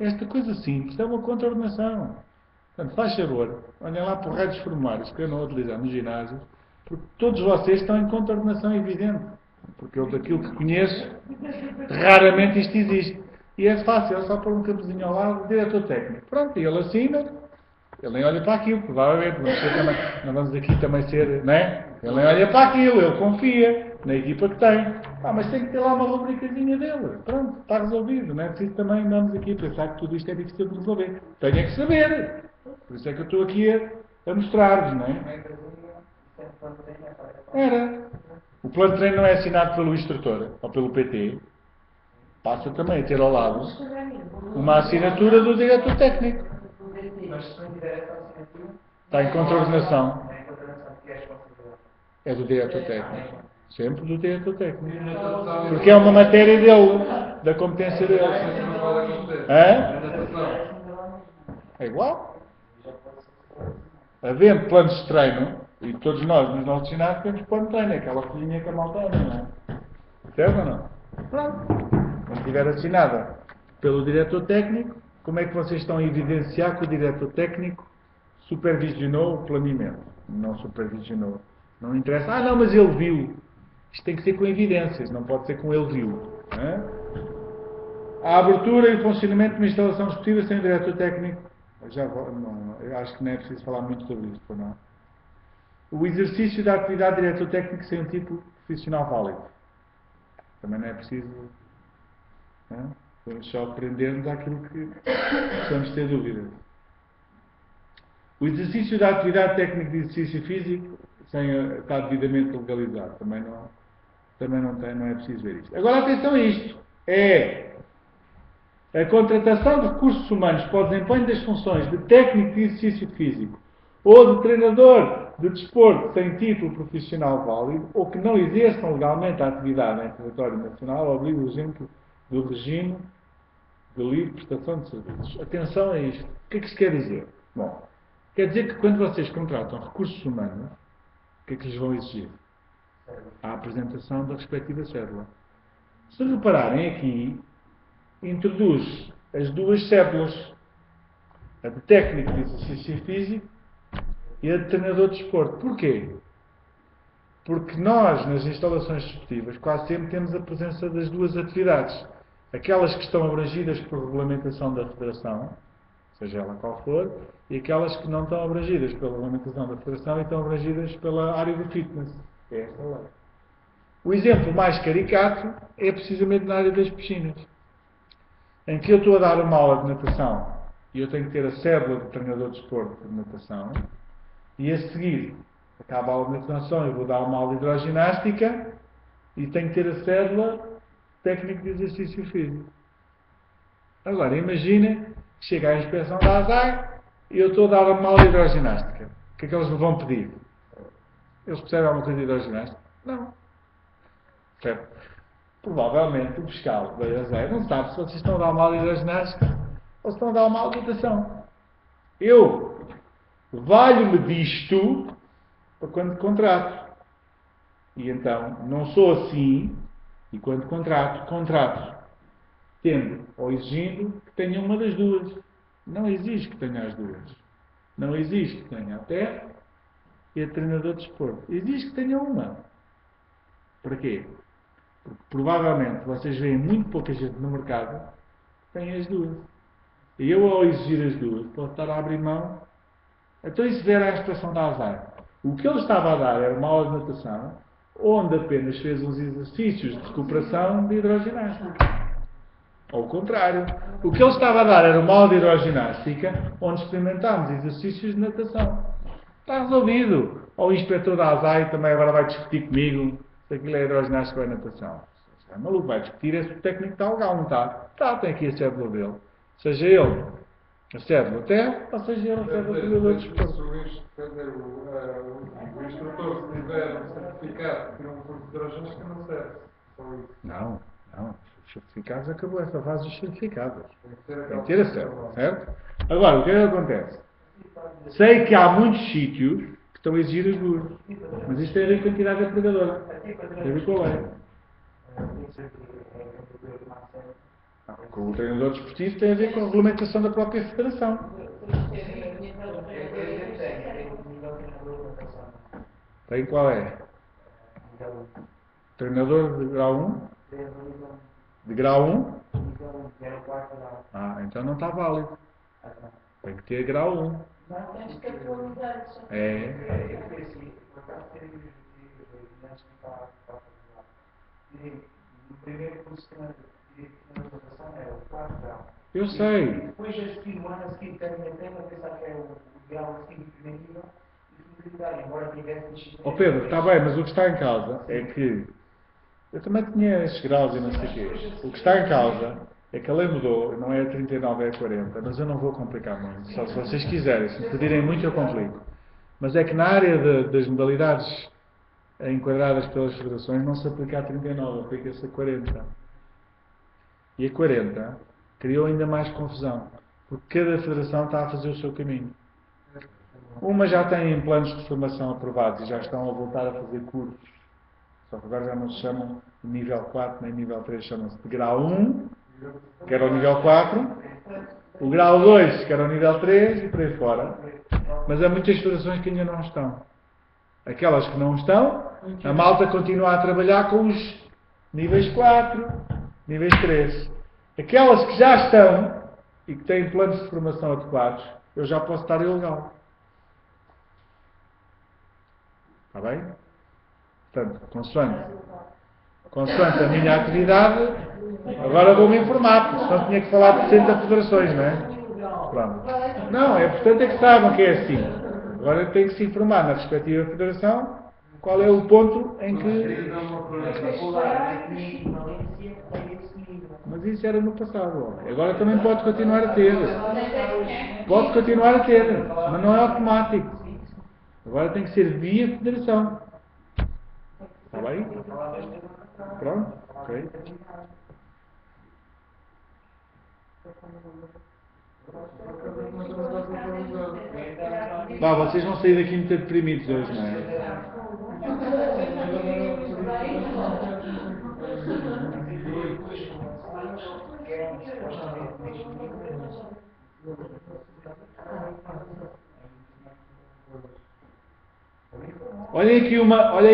Esta coisa simples é uma contraordenação. Portanto, faz favor, olhem lá para o resto dos formulários que eu não vou utilizar no ginásio, porque todos vocês estão em contraordenação evidente. Porque eu, daquilo que conheço, raramente isto existe. E é fácil, é só pôr um cabezinho ao lado, diretor técnico. Pronto, e ele assina, ele nem olha para aquilo, provavelmente. Não vamos aqui também ser, não é? Ele nem olha para aquilo, ele confia na equipa que tem. Mas tem que ter lá uma rubricazinha dele. Pronto, está resolvido. Não é preciso também andarmos aqui a pensar que tudo isto é difícil de resolver. Tenho é que saber. Por isso é que eu estou aqui a mostrar-vos, não é? Era. O plano de treino não é assinado pelo instrutor ou pelo PT. Passa também a ter ao lado uma assinatura do diretor técnico. Mas se não tiver essa assinatura, Está em contraordenação. é contraordenação, que é a responsabilidade. É do diretor técnico. Sempre do diretor técnico. E na natação, Porque é uma matéria dele, da competência dele. não pode acontecer. Hã? Na natação. É igual. Havendo planos de treino, e todos nós nos nossos ginásios temos plano de treino, é aquela folhinha que a malta anda, não é? Certo ou não? Pronto. Quando estiver assinada pelo diretor técnico, como é que vocês estão a evidenciar que o diretor técnico supervisionou o planeamento? Não supervisionou. Não interessa, não, mas ele viu. Isto tem que ser com evidências, não pode ser com ele viu. Não é? A abertura e funcionamento de uma instalação esportiva sem diretor técnico. Eu acho que não é preciso falar muito sobre isto, não. O exercício da atividade de diretor técnico sem um título profissional válido. Também não é preciso. Não é? Vamos só aprender-nos àquilo que precisamos ter dúvidas. O exercício da atividade técnica de exercício físico sem estar devidamente legalizado. Também não é preciso ver isto. Agora atenção a isto. A contratação de recursos humanos para o desempenho das funções de técnico de exercício físico ou de treinador de desporto sem título profissional válido ou que não exerçam legalmente a atividade em território nacional obriga o exemplo do regime de livre prestação de serviços. Atenção a isto. O que é que isto quer dizer? Bom, quer dizer que quando vocês contratam recursos humanos, o que é que lhes vão exigir? A apresentação da respectiva cédula. Se repararem aqui, introduz as duas cédulas, a de técnico de exercício físico e a de treinador de desporto. Porquê? Porque nós, nas instalações desportivas, quase sempre temos a presença das duas atividades. Aquelas que estão abrangidas por regulamentação da Federação, seja ela qual for, e aquelas que não estão abrangidas pela regulamentação da Federação e estão abrangidas pela área do fitness. É esta lei. O exemplo mais caricato é precisamente na área das piscinas, em que eu estou a dar uma aula de natação e eu tenho que ter a cédula de treinador de desporto de natação e a seguir acaba a aula de natação e vou dar uma aula de hidroginástica e tenho que ter a cédula técnico de exercício físico. Agora, imagina que chega à inspeção da ASAI e eu estou a dar uma aula de hidroginástica. O que é que eles me vão pedir? Eles percebem alguma coisa de hidroginástica? Não. Certo? Provavelmente o fiscal da ASAI não sabe se vocês estão a dar uma aula de hidroginástica ou se estão a dar uma aula de natação. Eu valho-me disto para quando contrato. E então, não sou assim. E quando contrato tendo ou exigindo que tenha uma das duas. Não exige que tenha as duas. Não exige que tenha a TEF e a treinador de desporto. Exige que tenha uma. Para quê? Porque provavelmente vocês veem muito pouca gente no mercado que tem as duas. E eu, ao exigir as duas, posso estar a abrir mão. Então, e se vier à inspeção da ASAI? O que ele estava a dar era uma aula de natação onde apenas fez uns exercícios de recuperação de hidroginástica. Ao contrário, o que ele estava a dar era uma aula de hidroginástica onde experimentámos exercícios de natação. Está resolvido. Ou o inspetor da ASAI também agora vai discutir comigo se aquilo é hidroginástica ou é natação. Se é maluco, vai discutir esse técnico está legal, não está? Está, tem aqui a cédula dele. Seja ele a cédula até, ou seja ele a cédula do desporto. O instrutor, se tiver um certificado de um curso de hidroginástica, não serve. Só isso. Não. Os certificados acabou essa fase dos certificados. Tem que ter a cédula, certo? Agora, o que é que acontece? Sei que há muitos sítios que estão a exigir as duas. Mas isto tem a ver com a entidade apligadora. Tem a ver com a lei. Com o treinador desportivo tem a ver com a regulamentação da própria federação. Tem qual é? Treinador de grau 1? De grau 1? Então não está válido. Tem que ter grau 1. Tens que atualizar. Eu sei. Depois a seguir, no ano a seguir, tem a pensar que é o grau a seguir primeiro nível e fidelidade, embora tivesse disciplina. Pedro, está bem, mas o que está em causa é que eu também tinha esses graus e não sei o quê. O que está em causa é que a lei mudou, não é a 39, é a 40, mas eu não vou complicar muito. Só se vocês quiserem, se me pedirem muito eu complico. Mas é que na área das modalidades enquadradas pelas federações não se aplica a 39, aplica-se a 40. E a 40 criou ainda mais confusão, porque cada federação está a fazer o seu caminho. Uma já tem planos de formação aprovados e já estão a voltar a fazer cursos, só que agora já não se chamam de nível 4 nem nível 3, chamam-se de grau 1, que era o nível 4, o grau 2, que era o nível 3 e por aí fora. Mas há muitas federações que ainda não estão. Aquelas que não estão, a malta continua a trabalhar com os níveis 4, níveis 3. Aquelas que já estão e que têm planos de formação adequados, eu já posso estar ilegal. Está bem? Portanto, consoante a minha atividade, agora vou-me informar, porque senão tinha que falar por 60 federações, não é? Pronto. Não, é importante é que saibam que é assim. Agora tem que se informar na respectiva federação qual é o ponto em que... Mas isso era no passado. Agora também pode continuar a ter. Pode continuar a ter, mas não é automático. Agora tem que ser via federação. Está bem? Pronto? Ok. Vá, vocês vão sair daqui muito deprimidos hoje, não é? Olhem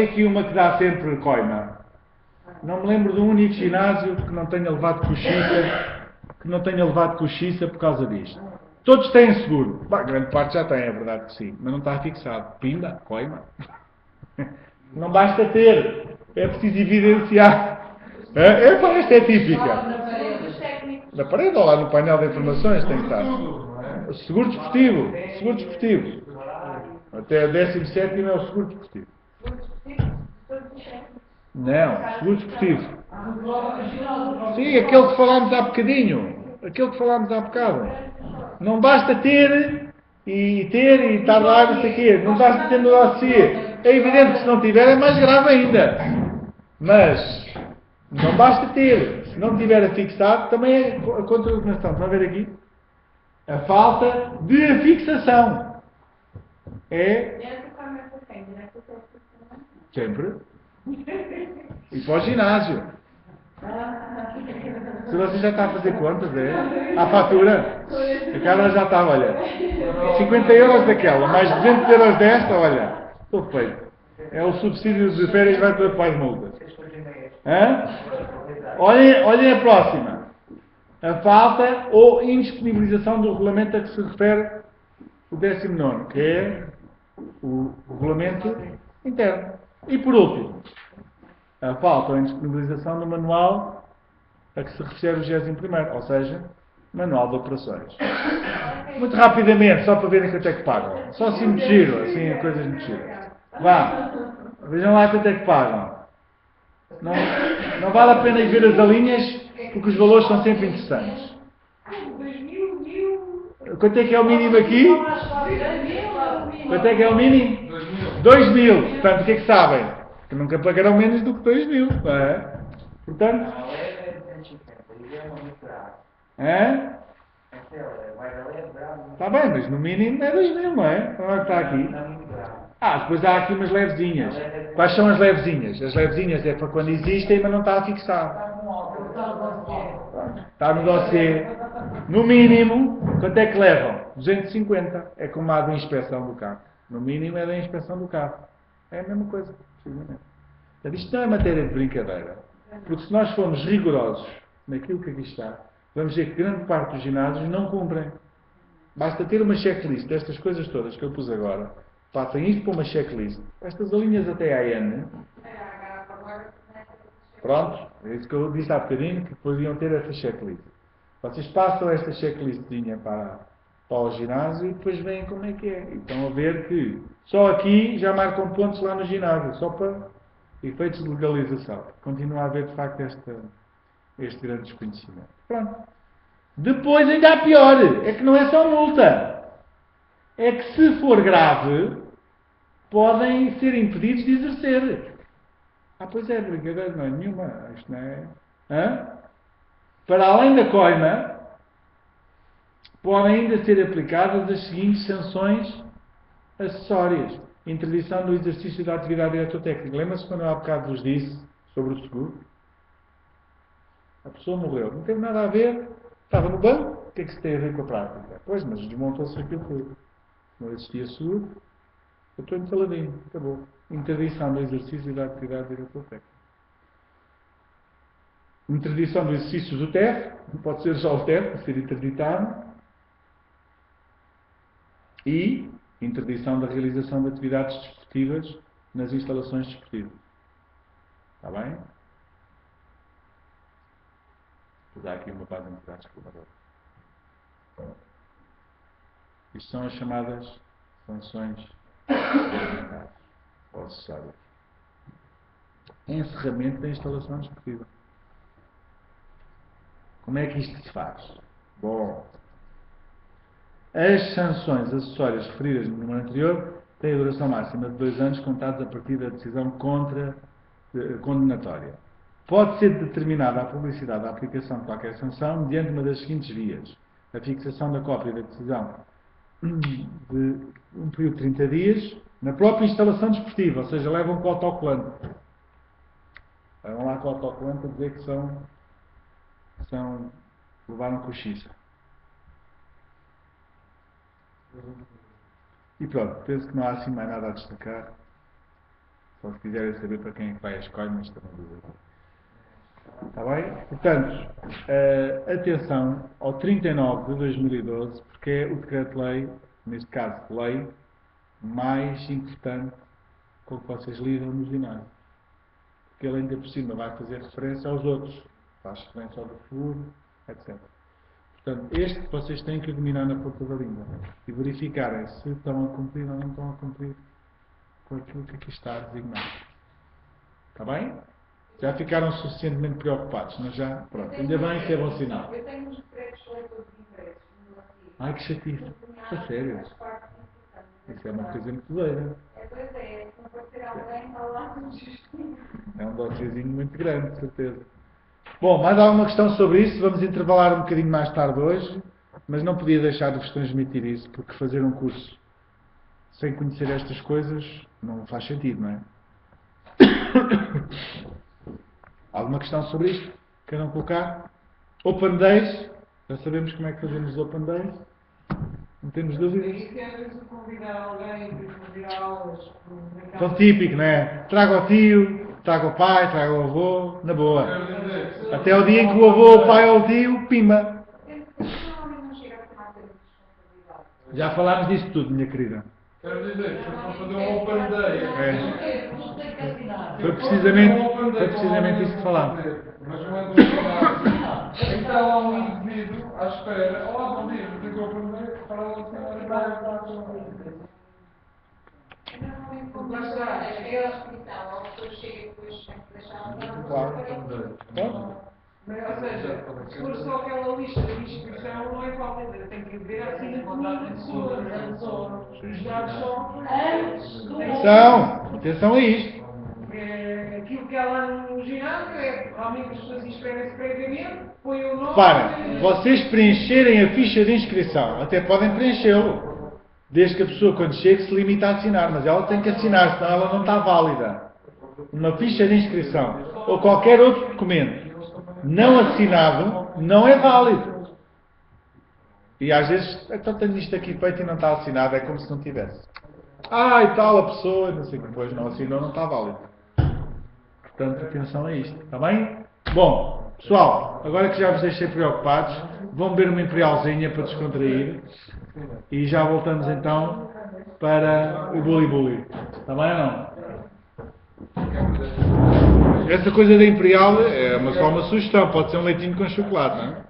aqui uma que dá sempre coima. Não me lembro de um único ginásio que não tenha levado cochiça por causa disto. Todos têm seguro. Bah, grande parte já tem, é verdade que sim. Mas não está fixado. Pimba, coima. Não basta ter. É preciso evidenciar. Esta é típica. Na parede ou lá no painel de informações tem que estar. Seguro desportivo. Seguro desportivo. Até o 17º é o seguro desportivo. Não, seguro desportivo. Sim, aquele que falámos há bocadinho. Aquele que falámos há bocado. Não basta ter e estar lá não sei o quê. Não basta ter no dossiê. É evidente que se não tiver é mais grave ainda. Mas não basta ter. Se não tiver afixado, também é contra-ordenação. Estão a ver aqui? A falta de afixação. É... Sempre. E para o ginásio. Se você já está a fazer contas, a fatura. A Carla já está, olha. 50 euros daquela, mais 200 euros desta, olha. Estou feito. É o subsídio de férias vai para as multas. Olhem a próxima. A falta ou indisponibilização do regulamento a que se refere o 19º, que é o regulamento interno. E por último, a falta ou indisponibilização do manual a que se refere o 21º, ou seja, manual de operações. Muito rapidamente, só para verem quanto é que pagam. Só assim muito giro, assim coisas muito giras. Vá, vejam lá quanto é que pagam. Não vale a pena ir ver as alinhas, porque os valores são sempre interessantes. Quanto é que é o mínimo aqui? Quanto é que é o mínimo? 2.000. Portanto, o que é que sabem? Que nunca pagarão menos do que 2.000. Não é? Portanto... Está bem, mas no mínimo é 2.000, não é? Como é que está aqui? Depois há aqui umas levezinhas. Quais são as levezinhas? As levezinhas é para quando existem, mas não está fixado. Está no dossiê. No mínimo, quanto é que levam? 250. É como a da inspeção do carro. No mínimo é da inspeção do carro. É a mesma coisa. Portanto, isto não é matéria de brincadeira. Porque se nós formos rigorosos naquilo que aqui está, vamos ver que grande parte dos ginásios não cumprem. Basta ter uma checklist destas coisas todas que eu pus agora. Passem isto para uma checklist. Estas linhas até à N. Pronto. É isso que eu disse há bocadinho, que podiam ter essa checklist. Vocês passam esta checklistzinha para o ginásio e depois veem como é que é. E estão a ver que só aqui já marcam pontos lá no ginásio, só para efeitos de legalização. Continua a haver, de facto, este grande desconhecimento. Pronto. Depois ainda há pior. É que não é só multa. É que se for grave, podem ser impedidos de exercer. Pois é, brincadeira não é nenhuma. Isto não é... Para além da coima, podem ainda ser aplicadas as seguintes sanções acessórias. Interdição do exercício da atividade eletrotécnica. Lembra-se quando eu há bocado vos disse sobre o seguro? A pessoa morreu. Não teve nada a ver. Estava no banco. O que é que se tem a ver com a prática? Pois, mas desmontou-se aquilo tudo. Não existia seguro. Eu estou ensaladinho. Acabou. Interdição do exercício da atividade de diretor técnico. Interdição do exercício do TEF, pode ser só o TEF, pode ser interditado. E interdição da realização de atividades desportivas nas instalações desportivas. Está bem? Vou dar aqui uma base de atividades colaboradoras. Isto são as chamadas sanções regulamentares ou acessórias. Encerramento da instalação desportiva. Como é que isto se faz? Bom, as sanções acessórias referidas no número anterior têm a duração máxima de 2 anos contados a partir da decisão condenatória. Pode ser determinada a publicidade da aplicação de qualquer sanção mediante uma das seguintes vias: a fixação da cópia da decisão de um período de 30 dias na própria instalação desportiva, ou seja, levam com o autocolante. Levam lá com o autocolante a dizer que levaram cochiça. E pronto, penso que não há assim mais nada a destacar. Só se quiserem saber para quem é que vai a escolha, mas também dizer. Está bem? Portanto, atenção ao 39 de 2012, porque é o decreto-lei, neste caso lei, mais importante com que vocês lidam no ginásio. Porque ele ainda por cima vai fazer referência aos outros. Faz referência ao do furo, etc. Portanto, este vocês têm que dominar na ponta da língua e verificarem se estão a cumprir ou não estão a cumprir com aquilo que aqui está designado. Está bem? Já ficaram suficientemente preocupados, mas já, pronto, ainda bem que é bom sinal. Eu tenho uns decretos leitores de ingressos no artigo. Ai, que chatice. A sério? Isso é uma coisa muito doida. Pois é, se não pode ser alguém, está lá no justiça. É um docezinho muito grande, de certeza. Bom, mais alguma questão sobre isso? Vamos intervalar um bocadinho mais tarde hoje, mas não podia deixar de vos transmitir isso, porque fazer um curso sem conhecer estas coisas não faz sentido, não é? Alguma questão sobre isto? Queiram colocar? Open Days. Já sabemos como é que fazemos os Open Days. Não temos dúvidas? E temos de convidar alguém para fazer aulas. Tão típico, não é? Traga o tio, traga o pai, traga o avô, na boa. Até o dia em que o avô, o pai ou o tio, pima. Já falámos disso tudo, minha querida. Quero dizer, se for fazer um Open Day. Foi precisamente isso que falámos. Mas não é do ginásio. Então há um indivíduo à espera. Olá, bom dia, vou ter que Open Day para a semana. Ou seja, se for só aquela lista de inscrição, não é válida. Tem que ver a assinatura da pessoa. Os dados são antes do. Atenção a isto. Aquilo que há lá no ginásio é realmente as pessoas inscrevem-se previamente, põem o nome. Para, vocês preencherem a ficha de inscrição, até podem preenchê-lo, desde que a pessoa, quando chegue, se limite a assinar, mas ela tem que assinar, senão ela não está válida. Uma ficha de inscrição ou qualquer outro documento não assinado não é válido. E às vezes, então tenho isto aqui feito e não está assinado, é como se não tivesse. E tal, a pessoa, não sei o que, depois não assinou, não está válido. Portanto, atenção a isto, está bem? Bom, pessoal, agora que já vos deixei preocupados, vão beber uma imperialzinha para descontrair e já voltamos então para o bully. Está bem ou não? Essa coisa da imperial é só uma sugestão, pode ser um leitinho com chocolate, não é?